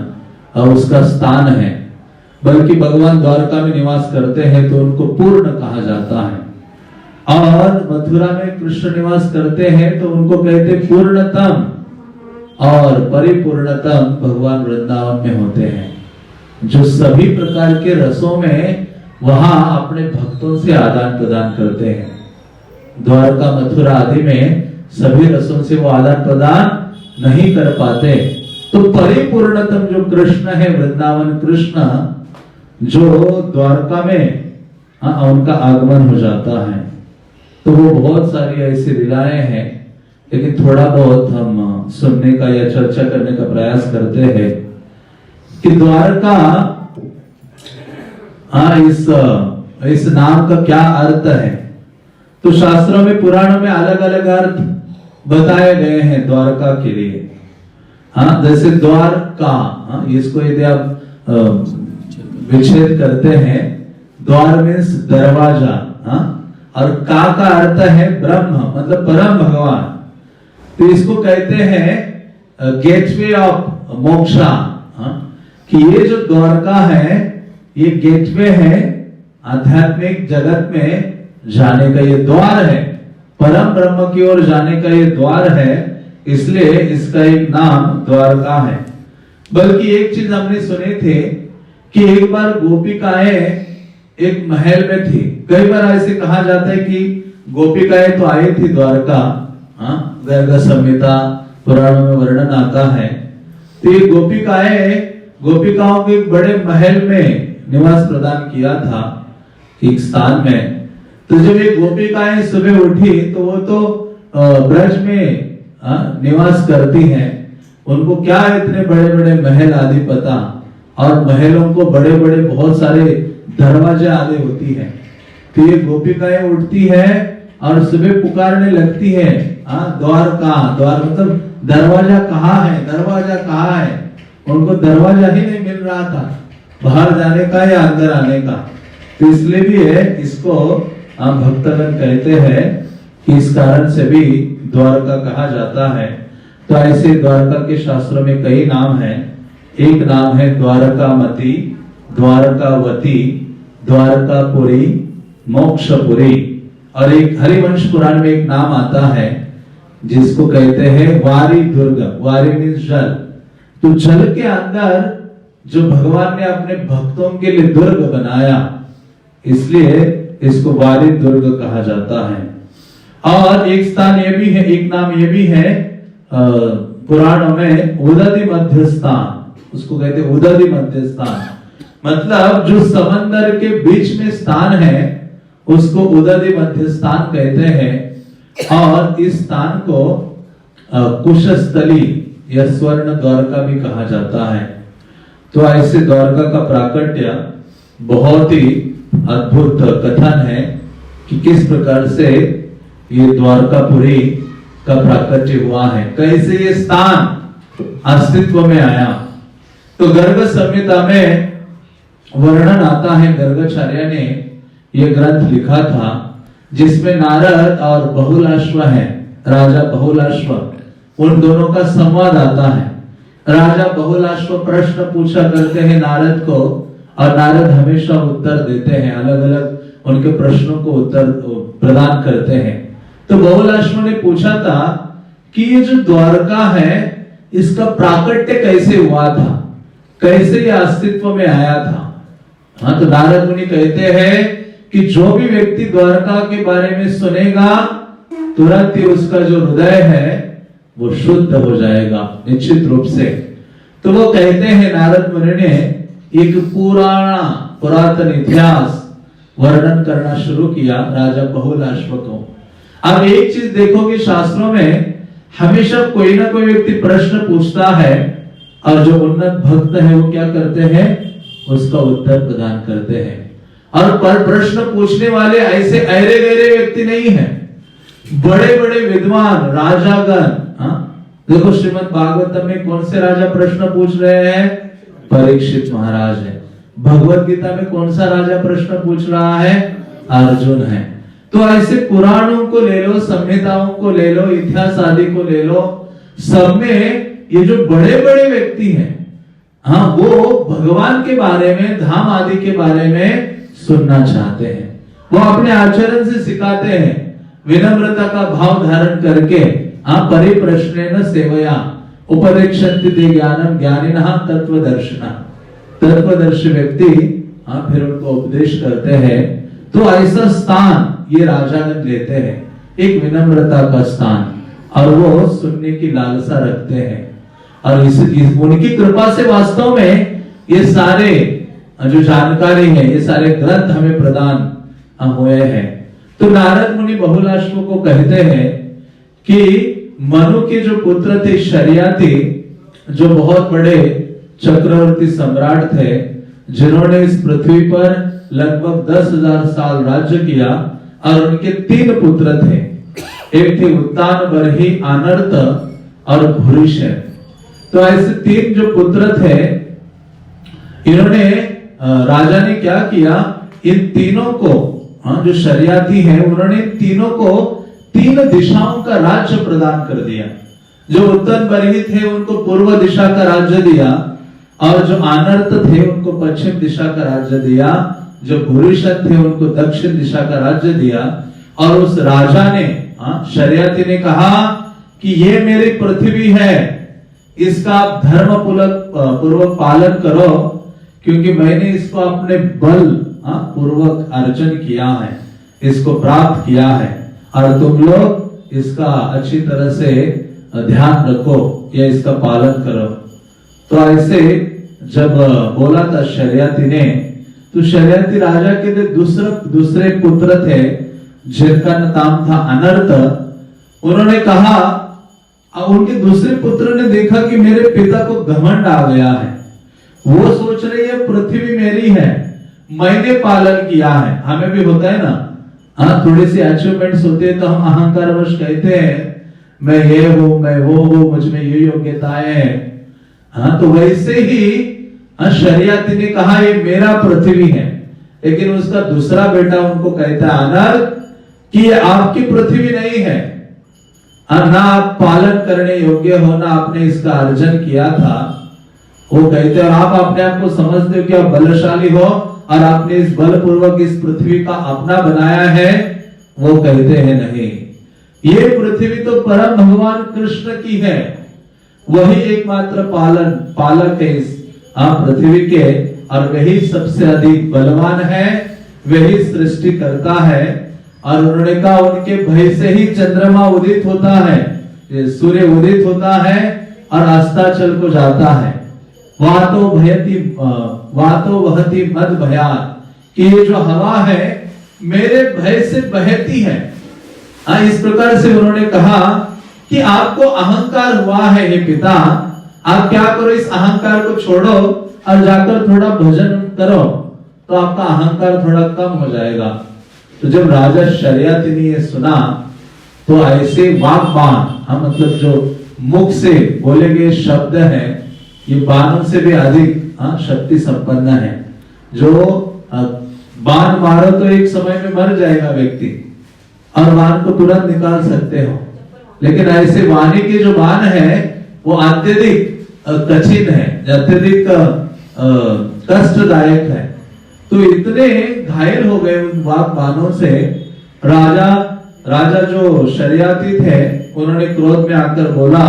और उसका स्थान है। बल्कि भगवान द्वारका में निवास करते हैं तो उनको पूर्ण कहा जाता है, और मथुरा में कृष्ण निवास करते हैं तो उनको कहते पूर्णतम, और परिपूर्णतम भगवान वृंदावन में होते हैं, जो सभी प्रकार के रसों में वहां अपने भक्तों से आदान प्रदान करते हैं। द्वारका मथुरा आदि में सभी रसों से वो आदान प्रदान नहीं कर पाते, तो परिपूर्णतम जो कृष्ण है, वृंदावन कृष्ण, जो द्वारका में उनका आगमन हो जाता है। तो वो बहुत सारी ऐसी लीलाएं हैं, लेकिन थोड़ा बहुत हम सुनने का या चर्चा करने का प्रयास करते हैं कि द्वारका हाँ इस नाम का क्या अर्थ है। तो शास्त्रों में पुराणों में अलग अलग अर्थ बताए गए हैं द्वारका के लिए। हाँ जैसे द्वारका, हाँ इसको यदि आप विच्छेद करते हैं, द्वार मीन्स दरवाजा, हाँ और का अर्थ है ब्रह्म मतलब परम भगवान। तो इसको कहते हैं गेटवे ऑफ मोक्षा, हाँ कि ये जो द्वारका है ये गेटवे है आध्यात्मिक जगत में जाने का, ये द्वार है परम ब्रह्म की ओर जाने का, ये द्वार है, इसलिए इसका एक नाम द्वारका है। बल्कि एक चीज हमने सुने थे कि एक बार गोपिकाएं एक महल में थी। कई बार ऐसे कहा जाता है कि गोपिकाएं तो आई थी द्वारका, हाँ गर्ग संहिता पुराणों में वर्णन आता है। तो ये गोपिकाओं को एक बड़े महल में निवास प्रदान किया था एक स्थान में। तो जब ये गोपिकाएं सुबह उठी तो वो तो ब्रज में निवास करती हैं, उनको क्या इतने बड़े बड़े महल आदि पता, और महलों को बड़े बड़े बहुत सारे दरवाजे आदि होती है। तो ये गोपिकाएं उठती है और सुबह पुकारने लगती है, द्वार कहाँ, द्वार मतलब दरवाजा कहाँ है, दरवाजा कहाँ है। उनको दरवाजा ही नहीं मिल रहा था बाहर जाने का या अंदर आने का। तो इसलिए भी है इसको भक्तगण कहते हैं कि इस कारण से भी द्वारका कहा जाता है। तो ऐसे द्वारका के शास्त्रों में कई नाम हैं। एक नाम है द्वारकामती, द्वारकावती, द्वारकापुरी, मोक्षपुरी, और एक हरिवंश पुराण में एक नाम आता है जिसको कहते हैं वारी दुर्ग। वारी मीन्स जल। तो जल के अंदर जो भगवान ने अपने भक्तों के लिए दुर्ग बनाया, इसलिए इसको वारी दुर्ग कहा जाता है। और एक स्थान ये भी है, एक नाम ये भी है पुराणों में उदधि मध्य स्थान, उसको कहते हैं उदधि मध्य स्थान, मतलब जो समंदर के बीच में स्थान है उसको उदधि मध्य स्थान कहते हैं। और इस स्थान को कुशस्थली या स्वर्ण द्वारका भी कहा जाता है। तो ऐसे द्वारका का प्राकट्य बहुत ही अद्भुत कथन है कि किस प्रकार से ये द्वारकापुरी का प्राकट्य हुआ है, कैसे ये स्थान अस्तित्व में आया। तो गर्ग संहिता में वर्णन आता है, गर्गाचार्य ने ये ग्रंथ लिखा था जिसमें नारद और बहुलाश्व है, राजा बहुलाश्व, उन दोनों का संवाद आता है। राजा बहुलाश्व प्रश्न पूछा करते हैं नारद को, और नारद हमेशा उत्तर देते हैं, अलग अलग उनके प्रश्नों को उत्तर प्रदान करते हैं। तो बहुलाश्व ने पूछा था कि ये जो द्वारका है इसका प्राकट्य कैसे हुआ था, कैसे ये अस्तित्व में आया था। हाँ तो नारद मुनि कहते हैं कि जो भी व्यक्ति द्वारका के बारे में सुनेगा तुरंत ही उसका जो हृदय है वो शुद्ध हो जाएगा निश्चित रूप से। तो वो कहते हैं नारद मुनि ने एक पुरातन इतिहास वर्णन करना शुरू किया राजा बहुलाश्व को। अब एक चीज देखोगे शास्त्रों में हमेशा कोई ना कोई व्यक्ति प्रश्न पूछता है और जो उन्नत भक्त है वो क्या करते हैं, उसका उत्तर प्रदान करते हैं। और पर प्रश्न पूछने वाले ऐसे अहरे गहरे व्यक्ति नहीं है, बड़े बड़े विद्वान राजागण। देखो श्रीमद् भागवतम में कौन से राजा प्रश्न पूछ रहे हैं, परीक्षित महाराज है। भगवत गीता में कौन सा राजा प्रश्न पूछ रहा है, अर्जुन है। तो ऐसे पुराणों को ले लो, संहिताओं को ले लो, इतिहास आदि को ले लो, सब में ये जो बड़े बड़े व्यक्ति हैं, हाँ वो भगवान के बारे में, धाम आदि के बारे में सुनना चाहते हैं। वो अपने आचरण से सिखाते हैं, विनम्रता का भाव धारण करके परिप्रश्नेन सेवया उपदेक्षन्ति ते ज्ञानम ज्ञानिनः तत्वदर्शिनः। तत्वदर्शी व्यक्ति फिर उनको उपदेश करते हैं। तो ऐसा स्थान ये राजागण लेते हैं, एक विनम्रता का स्थान, और वो सुनने की लालसा रखते हैं। और उनकी कृपा से वास्तव में ये सारे जो जानकारी है, ये सारे ग्रंथ हमें प्रदान हुए हैं। तो नारद मुनि बहुलाश्व को कहते हैं कि मनु के जो पुत्र थे शर्याती, जो बहुत बड़े चक्रवर्ती सम्राट थे, जिन्होंने इस पृथ्वी पर लगभग 10,000 साल राज्य किया और उनके 3 पुत्र थे। एक थे उत्तान, बरही, अनर्त और भूरिश्रव। तो ऐसे 3 जो पुत्र थे, इन्होंने राजा ने क्या किया, इन तीनों को जो शरियाती है उन्होंने तीनों को 3 दिशाओं का राज्य प्रदान कर दिया। जो उत्तन बरही थे उनको पूर्व दिशा का राज्य दिया और जो अनर्त थे उनको पश्चिम दिशा का राज्य दिया, जो भूरिश्रव थे उनको दक्षिण दिशा का राज्य दिया। और उस राजा ने शरियाती ने कहा कि ये मेरी पृथ्वी है, इसका आप धर्म पूर्वक पालन करो, क्योंकि मैंने इसको अपने बल पूर्वक अर्जन किया है, इसको प्राप्त किया है, और तुम लोग इसका अच्छी तरह से ध्यान रखो या इसका पालन करो। तो ऐसे जब बोला था शरियाती ने, तो शरियाती राजा के दूसरे पुत्र थे जिनका नाम था अनर्त। उन्होंने कहा, उनके दूसरे पुत्र ने देखा कि मेरे पिता को घमंड आ गया है, वो सोच रही है पृथ्वी मेरी है, मैंने पालन किया है। हमें भी होता है ना, थोड़ी सी अचीवमेंट्स होते हैं तो हम अहंकारवश कहते हैं मैं ये हूं, मैं वो हूं, मुझ में ये योग्यताएं हैं। तो वैसे ही शरियाती ने कहा ये मेरा पृथ्वी है, लेकिन उसका दूसरा बेटा उनको कहता है अनर्त कि ये आपकी पृथ्वी नहीं है, ना आप पालन करने योग्य हो, ना आपने इसका अर्जन किया था। वो कहते हैं आप अपने आप को समझते हो कि आप बलशाली हो और आपने इस बलपूर्वक इस पृथ्वी का अपना बनाया है। वो कहते हैं नहीं, ये पृथ्वी तो परम भगवान कृष्ण की है, वही एकमात्र पालक है इस पृथ्वी के, और वही सबसे अधिक बलवान है, वही सृष्टि करता है। और उन्होंने कहा उनके भय से ही चंद्रमा उदित होता है, सूर्य उदित होता है और अस्ताचल को जाता है। वातो वहति मद भयात, कि ये जो हवा है मेरे भय से बहती है। इस प्रकार से उन्होंने कहा कि आपको अहंकार हुआ है हे पिता, आप क्या करो, इस अहंकार को छोड़ो और जाकर थोड़ा भजन करो, तो आपका अहंकार थोड़ा कम हो जाएगा। तो जब राजा शरियाती ने ये सुना, तो ऐसे वाक्बाण, मतलब जो मुख से बोले गए शब्द हैं, ये बाणों से भी अधिक शक्ति संपन्न है। जो बाण मारो तो एक समय में मर जाएगा व्यक्ति, और बाण को तुरंत निकाल सकते हो, लेकिन ऐसे वाणी के जो बाण है वो अत्यधिक कठिन है, अत्यधिक कष्टदायक है। तो इतने घायल हो गए उन बाणों से, राजा जो शरियाती थे उन्होंने क्रोध में आकर बोला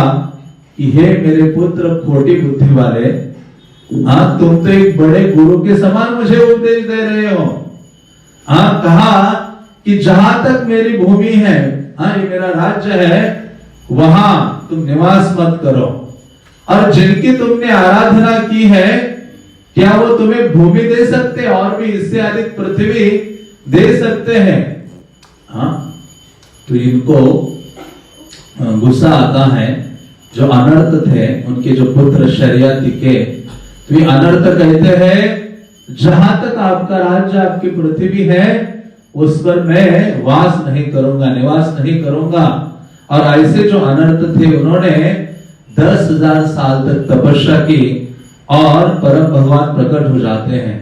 कि हे मेरे पुत्र खोटी बुद्धि वाले, तुम तो एक बड़े गुरु के समान मुझे उपदेश दे रहे हो। कहा कि जहां तक मेरी भूमि है, ये मेरा राज्य है, वहां तुम निवास मत करो, और जिनकी तुमने आराधना की है क्या वो तुम्हें भूमि दे सकते, और भी इससे अधिक पृथ्वी दे सकते हैं। तो इनको गुस्सा आता है। जो अनर्त थे उनके जो पुत्र शरियाती के, तो ये अनर्त कहते हैं जहां तक आपका राज्य, आपकी पृथ्वी है, उस पर मैं वास नहीं करूंगा, निवास नहीं करूंगा। और ऐसे जो अनर्त थे उन्होंने 10,000 साल तक तपस्या की और परम भगवान प्रकट हो जाते हैं।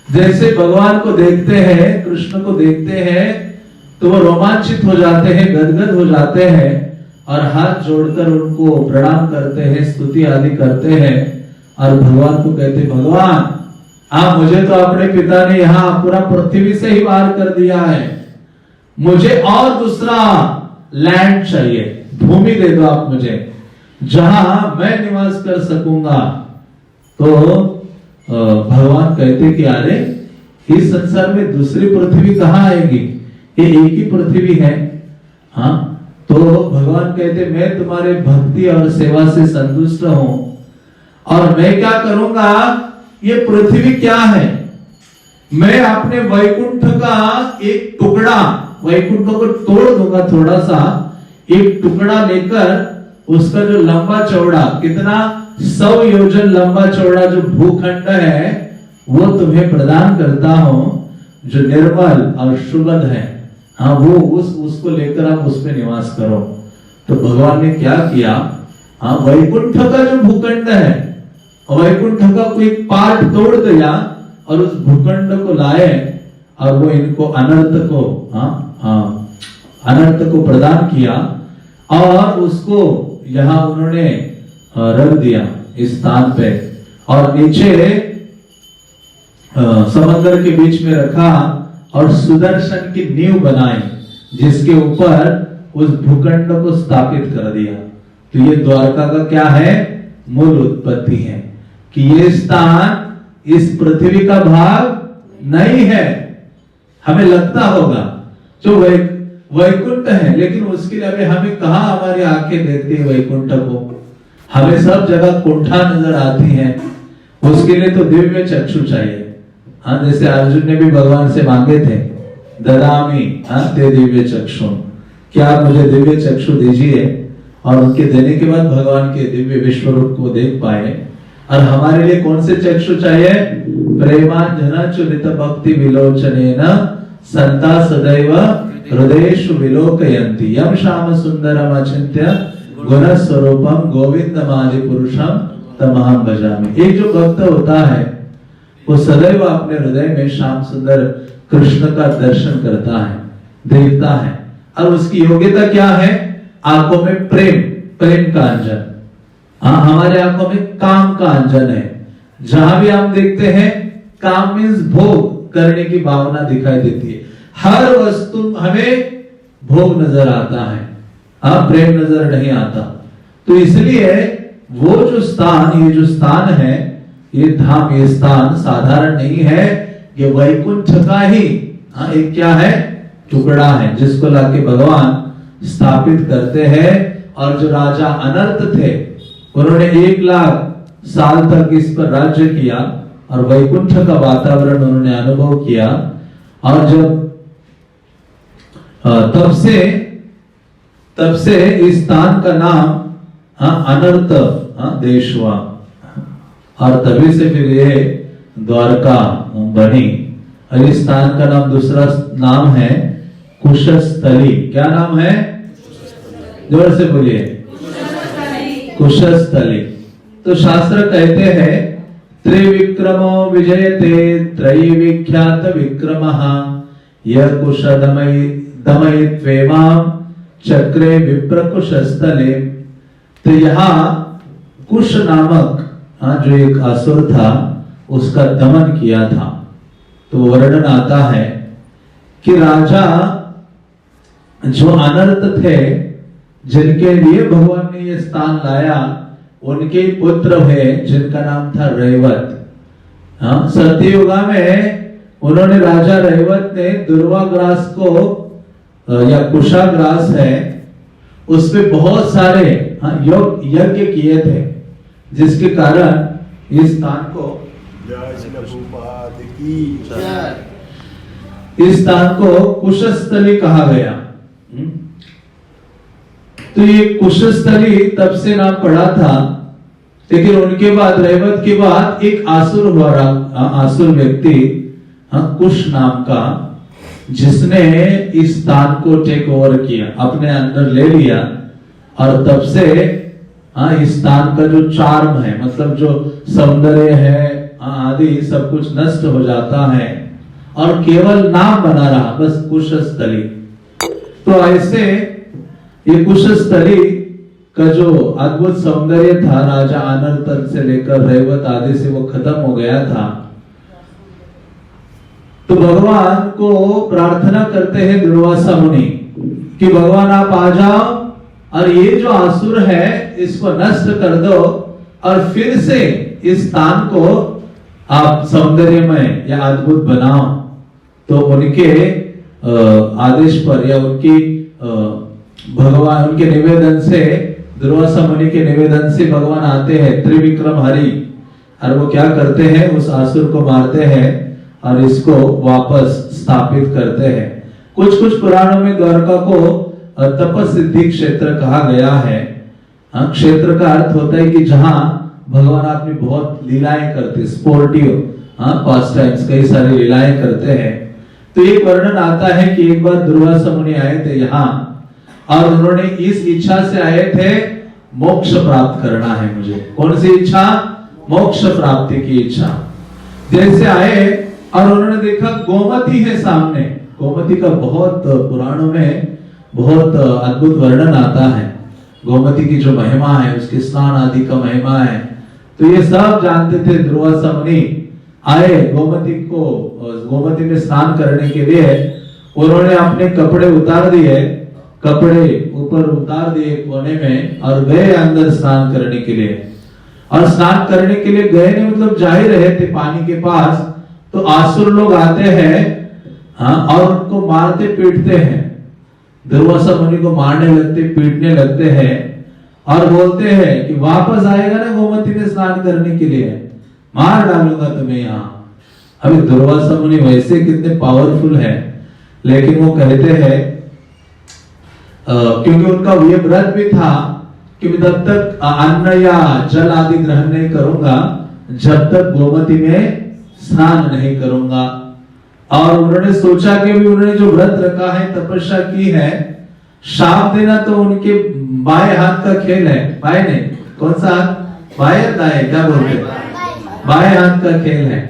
जैसे भगवान को देखते हैं, कृष्ण को देखते हैं, तो वो रोमांचित हो जाते हैं, गदगद हो जाते हैं और हाथ जोड़कर उनको प्रणाम करते हैं, स्तुति आदि करते हैं और भगवान को कहते, भगवान आप मुझे तो अपने पिता ने यहाँ पूरा पृथ्वी से ही वार कर दिया है, मुझे और दूसरा लैंड चाहिए, भूमि दे दो आप मुझे, जहां मैं निवास कर सकूंगा। तो भगवान कहते कि अरे इस संसार में दूसरी पृथ्वी कहाँ आएगी, ये एक ही पृथ्वी है। तो भगवान कहते मैं तुम्हारे भक्ति और सेवा से संतुष्ट हूं, और मैं क्या करूंगा, ये पृथ्वी क्या है, मैं अपने वैकुंठ का एक टुकड़ा, वैकुंठ को तोड़ दूंगा, थोड़ा सा एक टुकड़ा लेकर उसका जो लंबा चौड़ा, कितना 100 योजन लंबा चौड़ा जो भूखंड है वो तुम्हें प्रदान करता हूं, जो निर्मल और शुभद है, हाँ वो उसको लेकर आप उसमें निवास करो। तो भगवान ने क्या किया, हाँ वैकुंठ का जो भूखंड है, वैकुंठ का कोई पार्ट तोड़ दिया और उस भूखंड को लाए और वो इनको अनर्थ को, अनर्थ को प्रदान किया और उसको यहाँ उन्होंने रख दिया इस स्थान पे, और नीचे समंदर के बीच में रखा और सुदर्शन की नींव बनाई जिसके ऊपर उस भूखंड को स्थापित कर दिया। तो ये द्वारका का क्या है, मूल उत्पत्ति है कि ये स्थान इस पृथ्वी का भाग नहीं है। हमें लगता होगा जो वैकुंठ है, लेकिन उसके लिए अभी हमें कहा हमारी आंखें देखती है वैकुंठ को, हमें सब जगह कुंठा नजर आती है, उसके लिए तो दिव्य चक्षु चाहिए। हाँ, जैसे अर्जुन ने भी भगवान से मांगे थे, ददामी ते दिव्य चक्षु, क्या आप मुझे दिव्य चक्षु दीजिए, और उनके देने के बाद भगवान के दिव्य विश्व रूप को देख पाए। और हमारे लिए कौन से चक्षु चाहिए, प्रेमांजनचुलित भक्ति विलोचनेन संता सदैव हृदयेषु विलोकयन्ति यं श्याम सुंदरम अचिंत्य गुण स्वरूपम गोविंदमादि पुरुषम तमहं भजामि। एक जो भक्त होता है वो सदैव अपने हृदय में श्याम सुंदर कृष्ण का दर्शन करता है, देखता है, और उसकी योग्यता क्या है, आंखों में प्रेम का अंजन। हाँ, हमारे आंखों में काम का अंजन है, जहां भी हम देखते हैं काम मीन्स भोग करने की भावना दिखाई देती है। हर वस्तु हमें भोग नजर आता है, हाँ प्रेम नजर नहीं आता। तो इसलिए वो जो स्थान, ये जो स्थान है, ये धाम, ये स्थान साधारण नहीं है, ये वैकुंठ का ही एक क्या है, टुकड़ा है, जिसको लाके भगवान स्थापित करते हैं। और जो राजा अनर्थ थे उन्होंने 1 लाख साल तक इस पर राज्य किया और वैकुंठ का वातावरण उन्होंने अनुभव किया। और जब तब से इस स्थान का नाम अनर्थ देश हुआ, और तभी से फिर ये द्वारका बनी। और इस स्थान का नाम, दूसरा नाम है कुशस्थली। क्या नाम है, जोर से बोलिए, कुशस्थली। तो शास्त्र कहते हैं त्रिविक्रमो विजयते त्रयविख्यात विक्रमः यः कुश दमयित्वेमां चक्रे विप्र कुशस्थले। तो यहाँ कुश नामक जो एक असुर था उसका दमन किया था। तो वर्णन आता है कि राजा जो अनर्थ थे, जिनके लिए भगवान ने ये स्थान लाया, उनके पुत्र है जिनका नाम था रैवत। सत्ययुगा में उन्होंने, राजा रैवत ने दुर्वाग्रास को, या कुशाग्रास है, उसपे बहुत सारे यज्ञ किए थे, जिसके कारण इस स्थान को, इस स्थान को कुशस्थली कहा गया। तो ये कुशस्थली तब से नाम पड़ा था, लेकिन उनके बाद, रैवत के बाद एक आसुर हुआ, आसुर व्यक्ति कुश नाम का, जिसने इस स्थान को टेक ओवर किया, अपने अंदर ले लिया। और तब से इस स्थान का जो चार्म है, मतलब जो सौंदर्य है आदि, सब कुछ नष्ट हो जाता है और केवल नाम बना रहा, बस कुशस्थली। तो ऐसे ये कुशस्थली का जो अद्भुत सौंदर्य था, राजा अनर्थ से लेकर रैवत आदि से, वो खत्म हो गया था। तो भगवान को प्रार्थना करते हैं दुर्वासा मुनि कि भगवान आप आ जाओ और ये जो असुर है इसको नष्ट कर दो, और फिर से इस स्थान को आप सौंदर्यमय या अद्भुत बनाओ। तो उनके आदेश पर, या उनकी भगवान, उनके निवेदन से, दुर्वासा मुनि के निवेदन से भगवान आते हैं, त्रिविक्रम हरि, और वो क्या करते हैं, उस असुर को मारते हैं और इसको वापस स्थापित करते हैं। कुछ कुछ पुराणों में द्वारका को तपस्सिद्धि क्षेत्र कहा गया है। क्षेत्र का अर्थ होता है कि जहां भगवान अपनी बहुत लीलाएं करते, स्पोर्टिव पास टाइम्स, कई सारी लीलाएं करते हैं। तो एक वर्णन आता है कि एक बार दुर्वासा मुनि आए थे यहाँ, और उन्होंने इस इच्छा से आए थे, मोक्ष प्राप्त करना है मुझे। कौन सी इच्छा? मोक्ष प्राप्ति की इच्छा। जैसे आए और उन्होंने देखा गोमती है सामने। गोमती का बहुत पुराणों में बहुत अद्भुत वर्णन आता है। गोमती की जो महिमा है, उसके स्नान आदि का महिमा है, तो ये सब जानते थे। दुर्वासा मुनि आए गोमती में स्नान करने के लिए। उन्होंने अपने कपड़े उतार दिए, कपड़े ऊपर उतार दिए कोने में, और गए अंदर स्नान करने के लिए। और स्नान करने के लिए गए नहीं, मतलब जा ही रहे थे पानी के पास, तो आसुर लोग आते हैं, हाँ, और उनको मारते पीटते हैं। दुर्वासा मुनि को मारने लगते, पीटने लगते हैं, और बोलते हैं कि वापस आएगा ना गोमती में स्नान करने के लिए, मार डालूंगा तुम्हें यहाँ। अभी दुर्वासा मुनि वैसे कितने पावरफुल है, लेकिन वो कहते हैं क्योंकि उनका ये व्रत भी था कि जब तक अन्न या जल आदि ग्रहण नहीं करूंगा, जब तक गोमती में स्नान नहीं करूंगा। और उन्होंने सोचा कि भी उन्होंने जो व्रत रखा है, तपस्या की है, शाप देना तो उनके बाएं हाथ का खेल है। बाएं नहीं, कौन सा हाथ? बाएं दाएं, क्या बोलते हैं? बाएं हाथ का खेल है।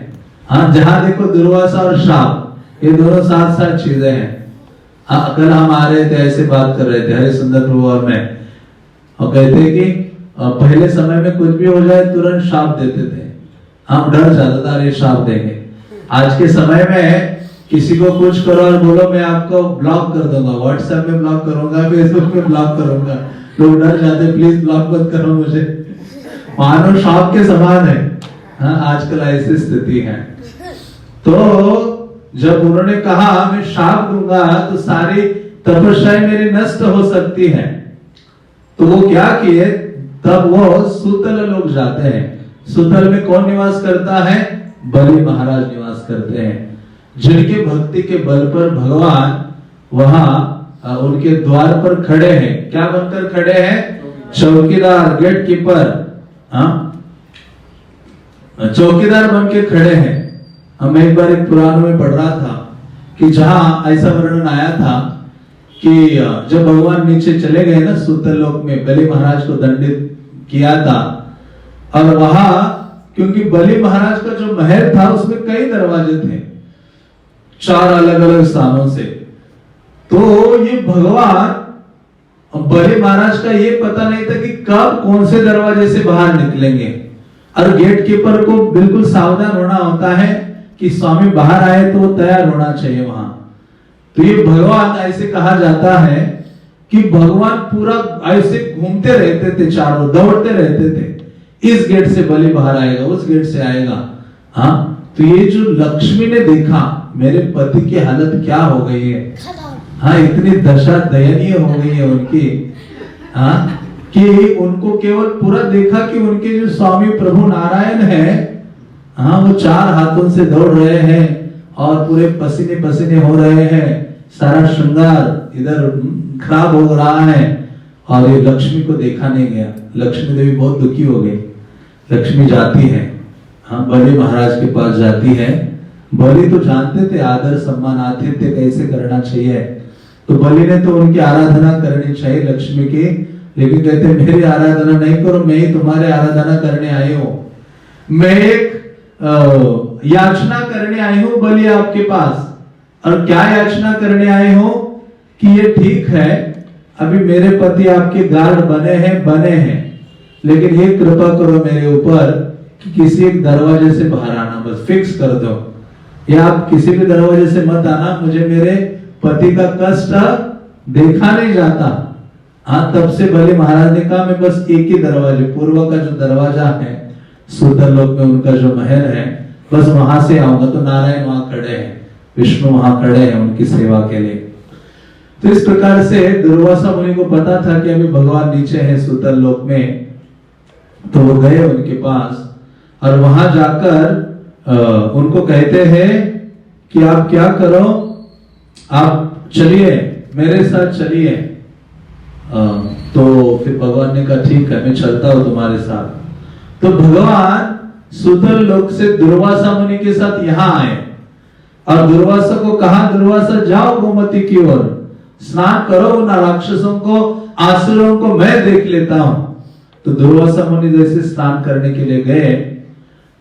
हाँ, जहां देखो दुर्वासा और शाप, ये दोनों साथ साथ चीजें हैं। कल हम आ रहे थे, ऐसे बात कर रहे थे हरे सुंदर प्रभु और मैं, और कहते कि पहले समय में कुछ भी हो जाए तुरंत शाप देते थे, हम डर जाता था, ये शाप देंगे। आज के समय में किसी को कुछ करो और बोलो मैं आपको ब्लॉक कर दूंगा, व्हाट्सएप में ब्लॉक करूंगा, फेसबुक में ब्लॉक करूंगा, लोग डर जाते, प्लीज ब्लॉक मत करो मुझे, मानो शाप के समान है। हाँ, आजकल ऐसी स्थिति है। तो जब उन्होंने कहा मैं शाप दूंगा तो सारी तपस्याएं मेरी नष्ट हो सकती है, तो वो क्या किए, तब वो सुतल लोग जाते हैं। सुतल में कौन निवास करता है? बलि महाराज निवास करते हैं, जिनके भक्ति के बल पर भगवान वहां उनके द्वार पर खड़े हैं। क्या बनकर खड़े हैं? चौकीदार, गेट कीपर, चौकीदार बन के खड़े हैं। हम एक बार एक पुराण में पढ़ रहा था कि जहां ऐसा वर्णन आया था कि जब भगवान नीचे चले गए ना सुतल लोक में, बलि महाराज को दंडित किया था, और वहां क्योंकि बलि महाराज का जो महल था उसमें कई दरवाजे थे, 4 अलग अलग स्थानों से। तो ये भगवान बलि महाराज का ये पता नहीं था कि कब कौन से दरवाजे से बाहर निकलेंगे, और गेट कीपर को बिल्कुल सावधान होना होता है कि स्वामी बाहर आए तो वो तैयार होना चाहिए वहां। तो ये भगवान, ऐसे कहा जाता है कि भगवान पूरा ऐसे घूमते रहते थे, चारों दौड़ते रहते थे, इस गेट से बलि बाहर आएगा, उस गेट से आएगा। हाँ, तो ये जो लक्ष्मी ने देखा मेरे पति की हालत क्या हो गई है, हाँ, इतनी दशा दयनीय हो गई है उनकी, हाँ, कि उनको केवल पूरा देखा कि उनके जो स्वामी प्रभु नारायण है, हाँ, वो 4 हाथों से दौड़ रहे हैं और पूरे पसीने पसीने हो रहे हैं, सारा श्रृंगार इधर खराब हो रहा है, और ये लक्ष्मी को देखा नहीं गया। लक्ष्मी देवी बहुत दुखी हो गई। लक्ष्मी जाती है, हाँ, बलि महाराज के पास जाती है। बलि तो जानते थे आदर सम्मान आतिथ्य कैसे करना चाहिए, तो बलि ने तो उनकी आराधना करनी चाहिए लक्ष्मी की, लेकिन कहते मेरी आराधना नहीं करो, मैं ही तुम्हारी आराधना करने आई हूं, मैं एक याचना करने आई हूं बलि आपके पास। और क्या याचना करने आई हूं कि ये ठीक है अभी मेरे पति आपके गार्ड बने हैं, लेकिन ये कृपा करो मेरे ऊपर कि किसी एक दरवाजे से बाहर आना, बस फिक्स कर दो, या आप किसी भी दरवाजे से मत आना, मुझे मेरे पति का कष्ट देखा नहीं जाता। हाँ, तब से बलि महाराज ने कहा मैं बस एक ही दरवाजे, पूर्व का जो दरवाजा है सुतल लोक में उनका जो महल है, बस वहां से आऊंगा। तो नारायण वहां खड़े हैं, विष्णु वहां खड़े हैं उनकी सेवा के लिए। तो इस प्रकार से दुर्वासा मुनि को पता था कि अभी भगवान नीचे हैं सुतल लोक में, तो वो गए उनके पास, और वहां जाकर उनको कहते हैं कि आप क्या करो, आप चलिए मेरे साथ चलिए। तो फिर भगवान ने कहा ठीक है मैं चलता हूं तुम्हारे साथ। तो भगवान सुतल लोक से दुर्वासा मुनि के साथ यहां आए। और दुर्वासा को कहा, दुर्वासा जाओ गोमती की ओर, स्नान करो, उन राक्षसों को, आसुरों को मैं देख लेता हूं। तो दुर्वासा मुनि जैसे स्नान करने के लिए गए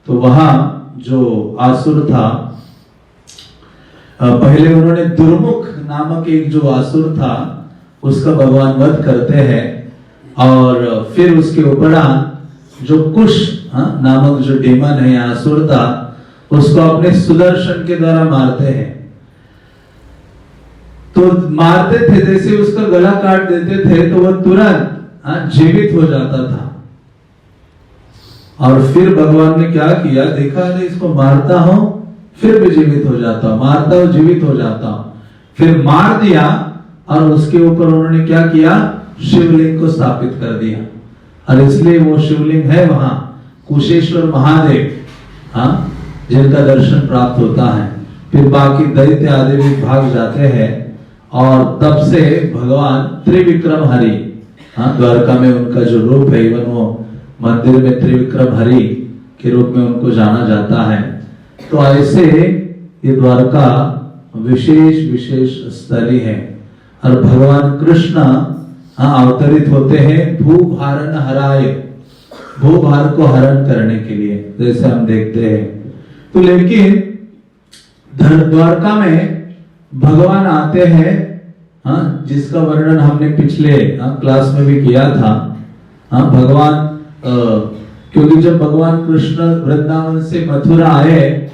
तो वहां जो आसुर था, पहले उन्होंने दुर्मुख नामक एक जो आसुर था उसका भगवान वध करते हैं, और फिर उसके उपरांत जो कुश नामक जो डेमन है आसुर था उसको अपने सुदर्शन के द्वारा मारते हैं। तो मारते थे, जैसे उसका गला काट देते थे तो वह तुरंत जीवित हो जाता था। और फिर भगवान ने क्या किया, देखा नहीं इसको मारता हूं फिर भी जीवित हो जाता हूं, मारता हूं जीवित हो जाता हूं, फिर मार दिया और उसके ऊपर उन्होंने क्या किया, शिवलिंग को स्थापित कर दिया। और इसलिए वो शिवलिंग है वहां कुशेश्वर महादेव, जिनका दर्शन प्राप्त होता है। फिर बाकी दैत्य आदि भी भाग जाते हैं और तब से भगवान त्रिविक्रम हरि, द्वारका में उनका जो रूप है, इवन वो मंदिर में त्रिविक्रम हरि के रूप में उनको जाना जाता है। तो ऐसे ये द्वारका विशेष विशेष स्थली है। और भगवान कृष्ण अवतरित होते हैं भूभारण हराय, भूभार को हरण करने के लिए, जैसे हम देखते हैं। तो लेकिन द्वारका में भगवान आते हैं, जिसका वर्णन हमने पिछले क्लास में भी किया था। भगवान क्योंकि जब भगवान कृष्ण वृंदावन से मथुरा आए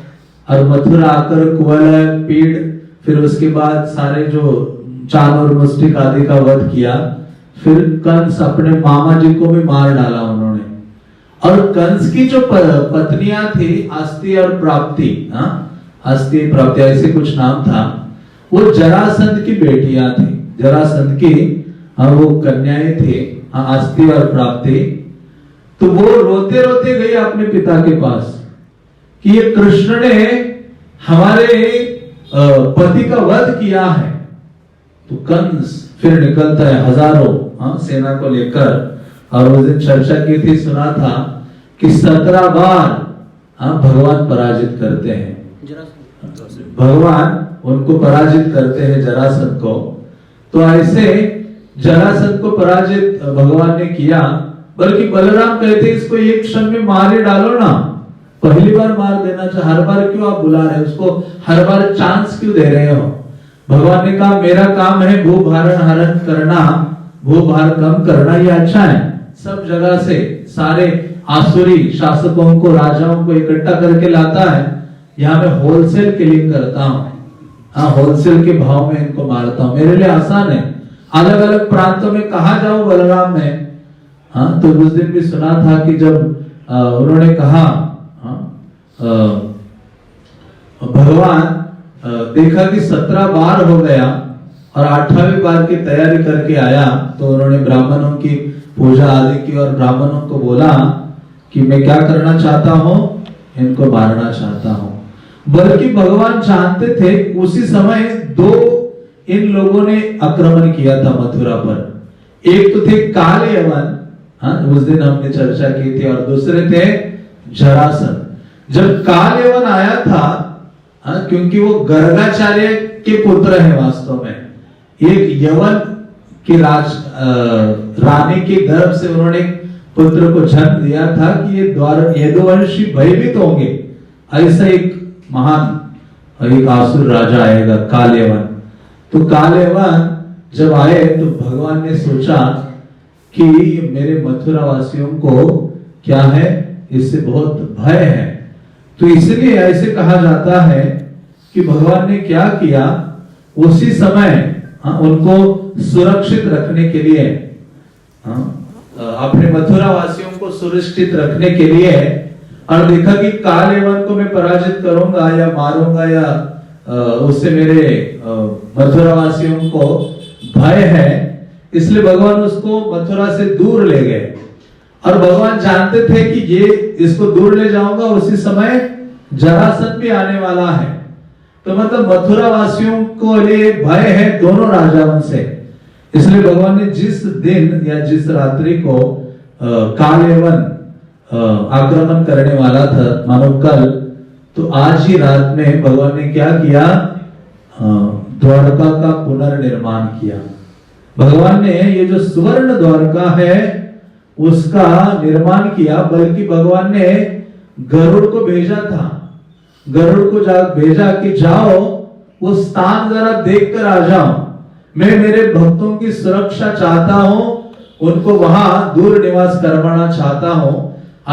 और मथुरा आकर कुवलय, पीड़, फिर उसके बाद सारे जो चाल और मुष्टिक आदि का वध किया, फिर कंस अपने मामा जी को भी मार डाला उन्होंने। और कंस की जो पत्नियां थी अस्ति और प्राप्ति, अस्ति प्राप्ति ऐसे कुछ नाम था, वो जरासंध की बेटियां थी, जरासंध की वो कन्याएं थी अस्ति और प्राप्ति। तो वो रोते रोते गई अपने पिता के पास कि ये कृष्ण ने हमारे पति का वध किया है। तो कंस फिर निकलता है हजारों सेना को लेकर, और उस दिन चर्चा की थी, सुना था कि 17 बार भगवान पराजित करते हैं, भगवान उनको पराजित करते हैं जरासंध को। तो ऐसे जरासंध को पराजित भगवान ने किया, बल्कि बलराम कहते इसको एक क्षण में मार ही डालो ना, पहली बार मार देना चाहिए, हर बार क्यों आप बुला रहे हो उसको, हर बार चांस क्यों दे रहे हो। भगवान ने कहा मेरा काम है भूभारण हरण करना, भूभार कम करना, ये अच्छा है। सब जगह से सारे आसुरी शासकों को, राजाओं को इकट्ठा करके लाता है, यहाँ मैं होलसेल किलिंग करता हूँ, होलसेल के भाव में इनको मारता हूँ, मेरे लिए आसान है। अलग अलग प्रांतों में कहा जाऊं बलराम में। तो उस दिन भी सुना था कि जब उन्होंने कहा, भगवान देखा कि 17 बार हो गया और 8वें बार की तैयारी करके आया, तो उन्होंने ब्राह्मणों की पूजा आदि की और ब्राह्मणों को बोला कि मैं क्या करना चाहता हूं, इनको मारना चाहता हूं। बल्कि भगवान जानते थे उसी समय 2 इन लोगों ने आक्रमण किया था मथुरा पर। एक तो थे काल यवन, उस दिन हमने चर्चा की थी, और दूसरे थे जरासंध। जब काल यवन आया था, क्योंकि वो गर्गाचार्य के पुत्र है वास्तव में, एक यवन की रानी के गर्भ से उन्होंने पुत्र को जन्म दिया था कि ये यदुवंशी भयभीत होंगे, ऐसा एक महान एक आसुर राजा आएगा कालयवन। तो कालयवन जब आए तो भगवान ने सोचा कि मेरे मथुरा वासियों को क्या है, इससे बहुत भय है। तो इसलिए ऐसे कहा जाता है कि भगवान ने क्या किया, उसी समय उनको सुरक्षित रखने के लिए, अपने मथुरा वासियों को सुरक्षित रखने के लिए, और देखा कि कालयवन को मैं पराजित करूंगा या मारूंगा या उससे मेरे मथुरा वासियों को भय है, इसलिए भगवान उसको मथुरा से दूर ले गए। और भगवान जानते थे कि ये इसको दूर ले जाऊंगा, उसी समय जरासंध भी आने वाला है। तो मतलब मथुरा वासियों को लिए भय है दोनों राजाओं से। इसलिए भगवान ने जिस दिन या जिस रात्रि को कालयवन आक्रमण करने वाला था, मानो कल, तो आज ही रात में भगवान ने क्या किया, द्वारका का पुनर्निर्माण किया। भगवान ने ये जो सुवर्ण द्वारका है उसका निर्माण किया, बल्कि भगवान ने गरुड़ को भेजा था, गरुड़ को भेजा कि जाओ वो स्थान जरा देख कर आ जाओ, मैं मेरे भक्तों की सुरक्षा चाहता हूं, उनको वहां दूर निवास करवाना चाहता हूं,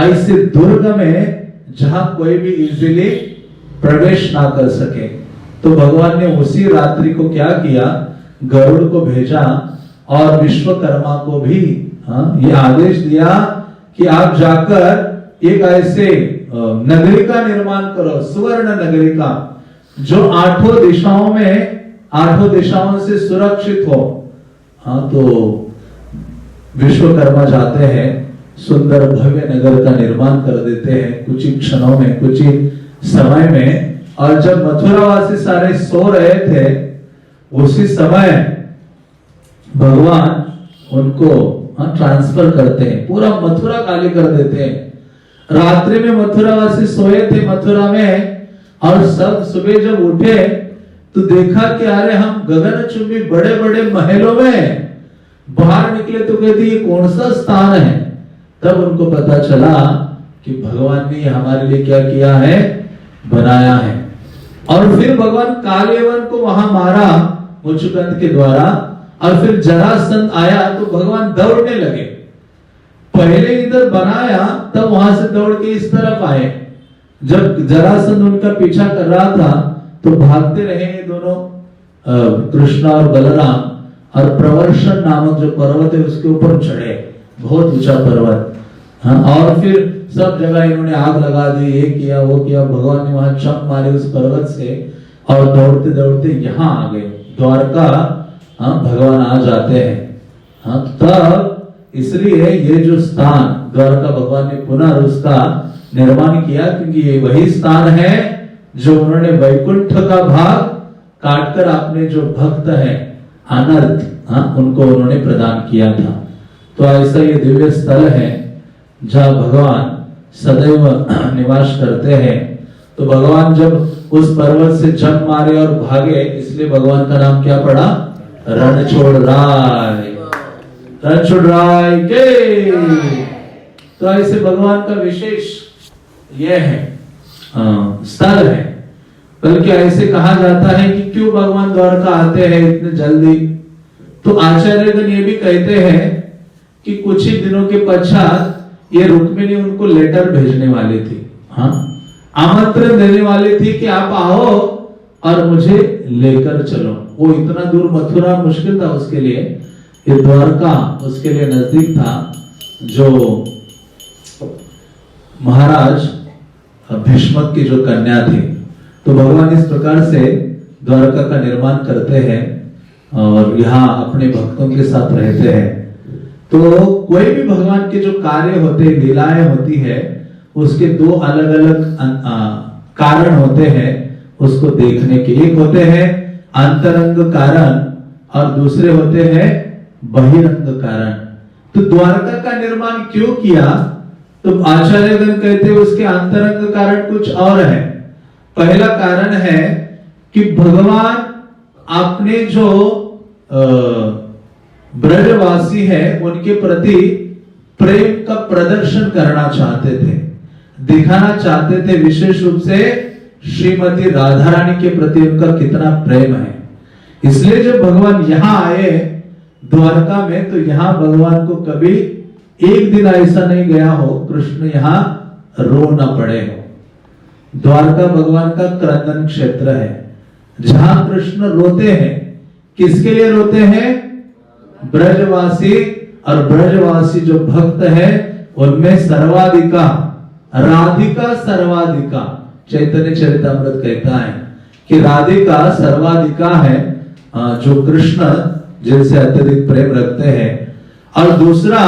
ऐसे दुर्ग में जहां कोई भी इजीली प्रवेश ना कर सके। तो भगवान ने उसी रात्रि को क्या किया, गरुड़ को भेजा और विश्वकर्मा को भी ये आदेश दिया कि आप जाकर एक ऐसे नगरी का निर्माण करो, सुवर्ण नगरी का, जो आठों दिशाओं से सुरक्षित हो। तो विश्वकर्मा जाते हैं, सुंदर भव्य नगर का निर्माण कर देते हैं कुछ ही क्षणों में, कुछ ही समय में। और जब मथुरावासी सारे सो रहे थे, उसी समय भगवान उनको ट्रांसफर करते हैं, पूरा मथुरा खाली कर देते हैं। रात्रि में मथुरावासी सोए थे मथुरा में, और सब सुबह जब उठे तो देखा कि अरे हम गगनचुंबी बड़े बड़े महलों में बाहर निकले, तो कहते ये कौन सा स्थान है। तब उनको पता चला कि भगवान ने हमारे लिए क्या किया है, बनाया है। और फिर भगवान कालयवन को वहां मारा मुचुकुंद के द्वारा, और फिर जरासंध आया तो भगवान दौड़ने लगे। पहले इधर बनाया, तब वहां से दौड़ के इस तरफ आए। जब जरासंध उनका पीछा कर रहा था तो भागते रहे ये दोनों, कृष्ण और बलराम, और प्रवर्षण नामक जो पर्वत है उसके ऊपर चढ़े, बहुत ऊंचा पर्वत। और फिर सब जगह इन्होंने आग लगा दी, ये किया वो किया। भगवान ने वहां चंप मारे उस पर्वत से, और दौड़ते दौड़ते यहाँ आ गए द्वारका। भगवान आ जाते हैं। तब इसलिए ये जो स्थान द्वारका भगवान ने पुनः उसका निर्माण किया, क्योंकि ये वही स्थान है जो उन्होंने वैकुंठ का भाग काटकर अपने जो भक्त है अनर्थ उनको उन्होंने प्रदान किया था। तो ऐसा ये दिव्य स्थल है जहाँ भगवान सदैव निवास करते हैं। तो भगवान जब उस पर्वत से जंप मारे और भागे, इसलिए भगवान का नाम क्या पड़ा, रणछोड़राय, रणछोड़राय के। तो ऐसे भगवान का विशेष यह है स्थल है। बल्कि ऐसे कहा जाता है कि क्यों भगवान द्वारका आते हैं इतने जल्दी। तो आचार्यगण ये भी कहते हैं कि कुछ ही दिनों के पश्चात ये रुक्मिणी उनको लेटर भेजने वाली थी, आमंत्रण देने वाली थी कि आप आओ और मुझे लेकर चलो। वो इतना दूर मथुरा मुश्किल था उसके लिए, ये द्वारका उसके लिए नजदीक था। जो महाराज भीष्मक की जो कन्या थी, तो भगवान इस प्रकार से द्वारका का निर्माण करते हैं और यहाँ अपने भक्तों के साथ रहते हैं। तो कोई भी भगवान के जो कार्य होते हैं, लीलाएं होती है, उसके दो अलग अलग कारण होते हैं उसको देखने के। एक होते हैं अंतरंग कारण और दूसरे होते हैं बहिरंग कारण। तो द्वारका का निर्माण क्यों किया, तो आचार्यगण कहते हैं उसके अंतरंग कारण कुछ और है। पहला कारण है कि भगवान अपने जो ब्रजवासी है उनके प्रति प्रेम का प्रदर्शन करना चाहते थे, दिखाना चाहते थे विशेष रूप से श्रीमती राधा रानी के प्रति उनका कितना प्रेम है। इसलिए जब भगवान यहाँ आए द्वारका में, तो यहाँ भगवान को कभी एक दिन ऐसा नहीं गया हो कृष्ण यहाँ रो न पड़े हो। द्वारका भगवान का क्रंदन क्षेत्र है जहां कृष्ण रोते हैं। किसके लिए रोते हैं, ब्रजवासी, और ब्रजवासी जो भक्त है उनमें सर्वाधिका राधिका सर्वाधिका, चैतन्य चरितामृत कहता है कि राधिका सर्वाधिका है जो कृष्ण जिनसे अत्यधिक प्रेम रखते हैं। और दूसरा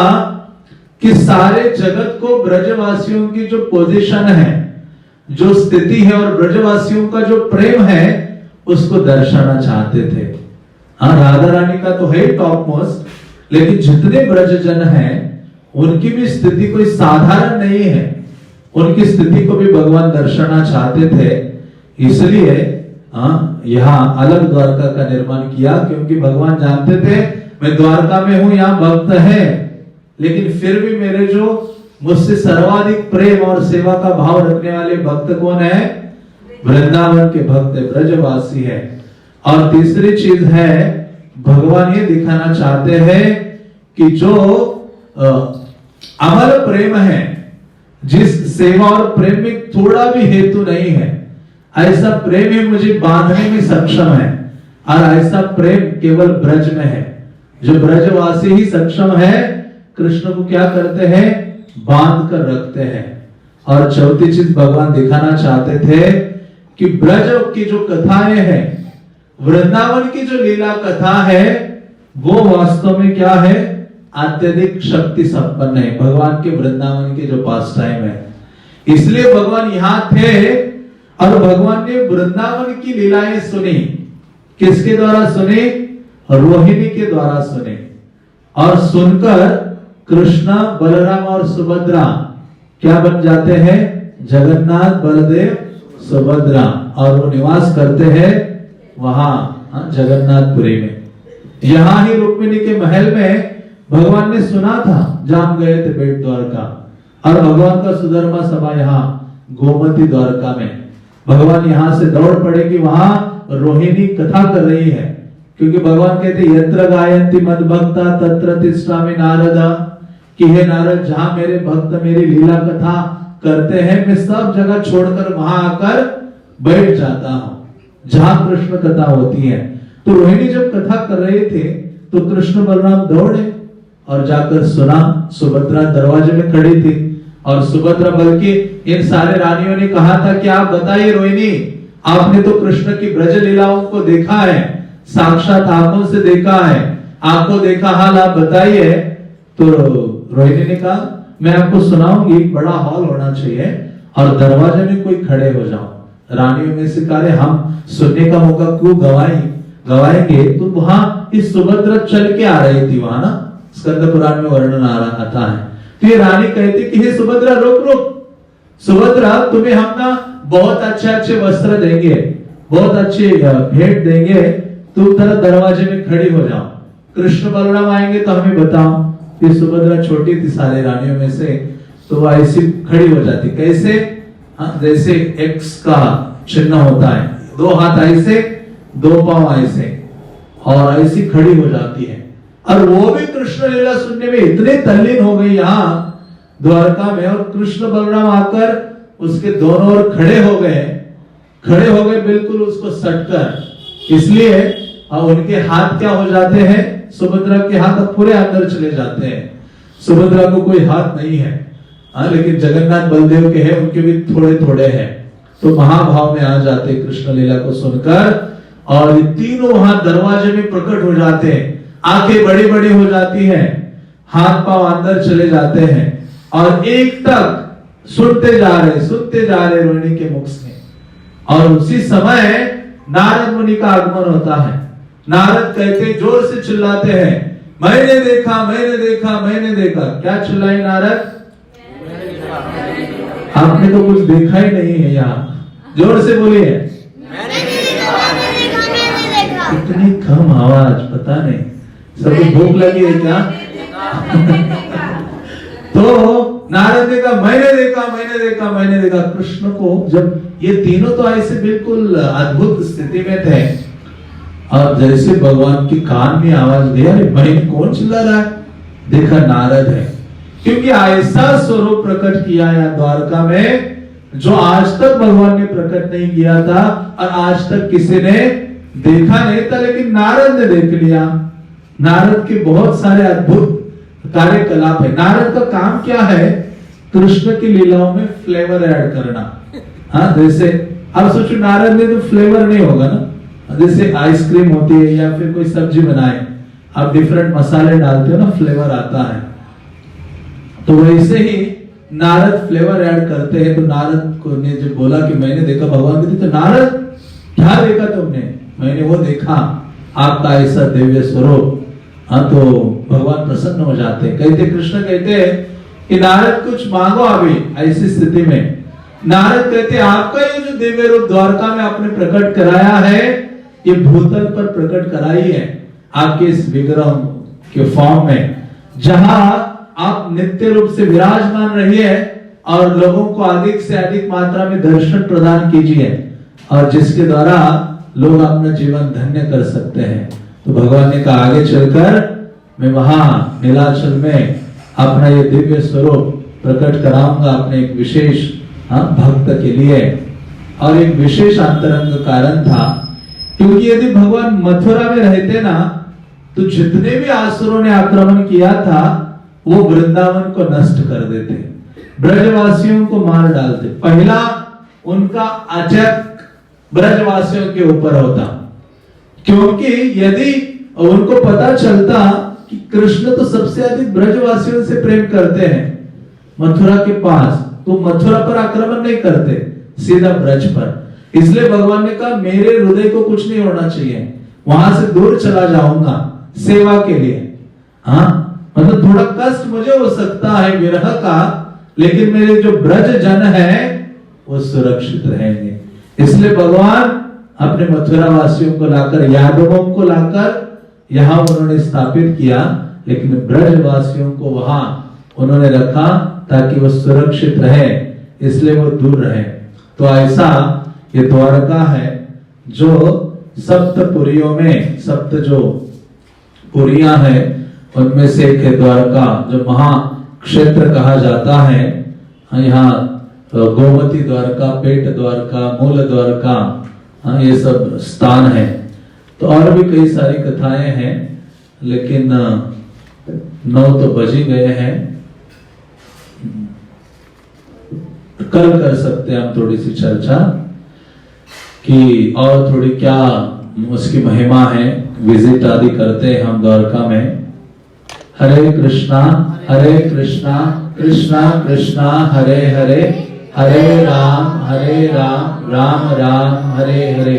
कि सारे जगत को ब्रजवासियों की जो पोजीशन है, जो स्थिति है और ब्रजवासियों का जो प्रेम है उसको दर्शाना चाहते थे। राधा रानी का तो है टॉप मोस्ट, लेकिन जितने ब्रजजन हैं उनकी भी स्थिति कोई साधारण नहीं है। उनकी स्थिति को भी भगवान दर्शाना चाहते थे, इसलिए यहाँ अलग द्वारका का निर्माण किया, क्योंकि भगवान जानते थे मैं द्वारका में हूं, यहाँ भक्त है, लेकिन फिर भी मेरे जो मुझसे सर्वाधिक प्रेम और सेवा का भाव रखने वाले भक्त कौन है? वृंदावन के भक्त, ब्रजवासी है। और तीसरी चीज है, भगवान ये दिखाना चाहते हैं कि जो अमर प्रेम है, जिस सेवा और प्रेम में थोड़ा भी हेतु नहीं है, ऐसा प्रेम ही मुझे बांधने में सक्षम है। और ऐसा प्रेम केवल ब्रज में है। जो ब्रजवासी ही सक्षम है, कृष्ण को क्या करते हैं? बांध कर रखते हैं। और चौथी चीज भगवान दिखाना चाहते थे कि ब्रज की जो कथाएं हैं, वृंदावन की जो लीला कथा है, वो वास्तव में क्या है? अत्यधिक शक्ति संपन्न है, भगवान के वृंदावन के जो पास टाइम है। इसलिए भगवान यहां थे और भगवान ने वृंदावन की लीलाएं सुनी। किसके द्वारा सुनी? रोहिणी के द्वारा सुनी। और सुनकर कृष्ण, बलराम और सुभद्रा क्या बन जाते हैं? जगन्नाथ, बलदेव, सुभद्रा। और वो निवास करते हैं वहां जगन्नाथपुरी में। यहां ही रुक्मिणी के महल में भगवान ने सुना था, जाम गए थे बेट द्वारका। और भगवान का सुधर्मा सभा यहाँ गोमती द्वारका में। भगवान यहां से दौड़ पड़े कि वहां रोहिणी कथा कर रही है, क्योंकि भगवान कहते यत्र गायन्ति मद भक्ता तत्र तिष्ठामि नारद, कि हे नारद, जहां मेरे भक्त मेरी लीला कथा करते हैं, मैं सब जगह छोड़कर वहां आकर बैठ जाता हूं जहां कृष्ण कथा होती है। तो रोहिणी जब कथा कर रहे थे तो कृष्ण बलराम दौड़े और जाकर सुना। सुभद्रा दरवाजे में खड़ी थी और सुभद्रा, बल्कि इन सारे रानियों ने कहा था कि आप बताइए रोहिणी, आपने तो कृष्ण की ब्रज लीलाओं को देखा है, साक्षात आंखों से देखा है, आपको देखा हाल, आप बताइए। तो रोहिणी ने कहा मैं आपको सुनाऊंगी, बड़ा हॉल होना चाहिए और दरवाजे में कोई खड़े हो जाओ। रानियों में से कहा हम सुनने का मौका क्यों गवाएंगे। तो वहां इस सुभद्रा चल के आ रही थी वहां ना, स्कंद पुराण में वर्णन आता है। तो ये रानी कहती कि हे सुभद्रा, रुक, सुभद्रा, तुम्हें हम ना बहुत अच्छे वस्त्र देंगे, बहुत अच्छे भेंट देंगे, तुम जरा दरवाजे में खड़ी हो जाओ, कृष्ण बलराम आएंगे तो हमें बताओ। ये सुभद्रा छोटी थी सारे रानियों में से, तो वह ऐसी खड़ी हो जाती। कैसे? जैसे एक्स का चिन्ह होता है, दो हाथ ऐसे, दो पांव ऐसे, और ऐसी खड़ी हो जाती है। और वो भी कृष्ण लीला सुनने में इतने तल्लीन हो गई यहाँ द्वारका में, और कृष्ण बलराम आकर उसके दोनों ओर खड़े हो गए बिल्कुल उसको सटकर। इसलिए उनके हाथ क्या हो जाते हैं? सुभद्रा के हाथ पूरे अंदर चले जाते हैं। सुभद्रा को कोई हाथ नहीं है, लेकिन जगन्नाथ बलदेव के हैं, उनके भी थोड़े हैं। तो महाभाव में आ जाते कृष्ण लीला को सुनकर, और तीनों वहां दरवाजे में प्रकट हो जाते हैं। आंखें बड़ी बड़ी हो जाती हैं, हाथ पांव अंदर चले जाते हैं, और एक तक सुनते जा रहे रोहिणी के मुख से। और उसी समय नारद मुनि का आगमन होता है। नारद कहते, जोर से चिल्लाते हैं, मैंने देखा, मैंने देखा, मैंने देखा। क्या चिल्लाए नारद? आपने तो कुछ देखा ही नहीं है यहाँ, जोर से बोलिए। इतनी कम आवाज, पता नहीं सबको भूख लगी है क्या? तो नारद ने कहा, मैंने देखा, मैंने देखा, मैंने देखा। कृष्ण को जब ये तीनों तो ऐसे बिल्कुल अद्भुत स्थिति में थे, और जैसे भगवान की कान में आवाज गई, अरे भाई कौन चिल्ला रहा है? देखा नारद है, क्योंकि ऐसा स्वरूप प्रकट किया है द्वारका में जो आज तक भगवान ने प्रकट नहीं किया था, और आज तक किसी ने देखा नहीं था, लेकिन नारद ने देख लिया। नारद के बहुत सारे अद्भुत कार्यकलाप है। नारद का काम क्या है? कृष्ण की लीलाओं में फ्लेवर ऐड करना। जैसे अब सोचो, नारद ने तो फ्लेवर नहीं होगा ना, जैसे आइसक्रीम होती है या फिर कोई सब्जी बनाए, आप डिफरेंट मसाले डालते हो ना, फ्लेवर आता है। तो वैसे ही नारद फ्लेवर ऐड करते हैं। तो नारद को ने जब बोला कि मैंने देखा भगवान की, तो नारद क्या देखा तुमने? मैंने वो देखा, आपका ऐसा दिव्य स्वरूप। तो भगवान प्रसन्न हो जाते हैं। कहते कृष्ण कहते कि नारद कुछ मांगो अभी। ऐसी स्थिति में नारद कहते आपका ये जो दिव्य रूप द्वारका में आपने प्रकट कराया है, ये भूतल पर प्रकट कराई है आपके इस विग्रह के फॉर्म में, जहां आप नित्य रूप से विराजमान रहिए और लोगों को अधिक से अधिक मात्रा में दर्शन प्रदान कीजिए, और जिसके द्वारा लोग अपना जीवन धन्य कर सकते हैं। तो भगवान ने कहा आगे चलकर मैं वहां नीलाचल में अपना ये दिव्य स्वरूप प्रकट कराऊंगा अपने एक विशेष भक्त के लिए। और एक विशेष अंतरंग कारण था, क्योंकि यदि भगवान मथुरा में रहते ना, तो जितने भी आसुरों ने आक्रमण किया था वो वृंदावन को नष्ट कर देते, ब्रजवासियों को मार डालते। पहला उनका अटैक ब्रजवासियों के ऊपर होता, क्योंकि यदि उनको पता चलता कि कृष्ण तो सबसे अधिक ब्रजवासियों से प्रेम करते हैं मथुरा के पास, तो मथुरा पर आक्रमण नहीं करते, सीधा ब्रज पर। इसलिए भगवान ने कहा मेरे हृदय को कुछ नहीं होना चाहिए, वहां से दूर चला जाऊंगा सेवा के लिए। मतलब थोड़ा कष्ट मुझे हो सकता है विरह का, लेकिन मेरे जो ब्रज जन है वो सुरक्षित रहेंगे। इसलिए भगवान अपने मथुरा वासियों को लाकर, यादवों को लाकर यहाँ उन्होंने स्थापित किया, लेकिन ब्रजवासियों को वहां उन्होंने रखा ताकि वो सुरक्षित रहे, इसलिए वो दूर रहे। तो ऐसा ये द्वारका है जो सप्तपुरियों में, सप्त जो पुरियां हैं उनमें से एक है द्वारका, जो महाक्षेत्र कहा जाता है। यहाँ गोमती द्वारका, पेट द्वारका, मूल द्वारका, ये सब स्थान है। तो और भी कई सारी कथाएं हैं, लेकिन 9 तो बज ही गए हैं, कल कर सकते हैं हम थोड़ी सी चर्चा कि और थोड़ी क्या उसकी महिमा है। विजिट आदि करते हैं हम द्वारका में। हरे कृष्णा कृष्णा कृष्णा हरे हरे, हरे राम राम राम हरे हरे।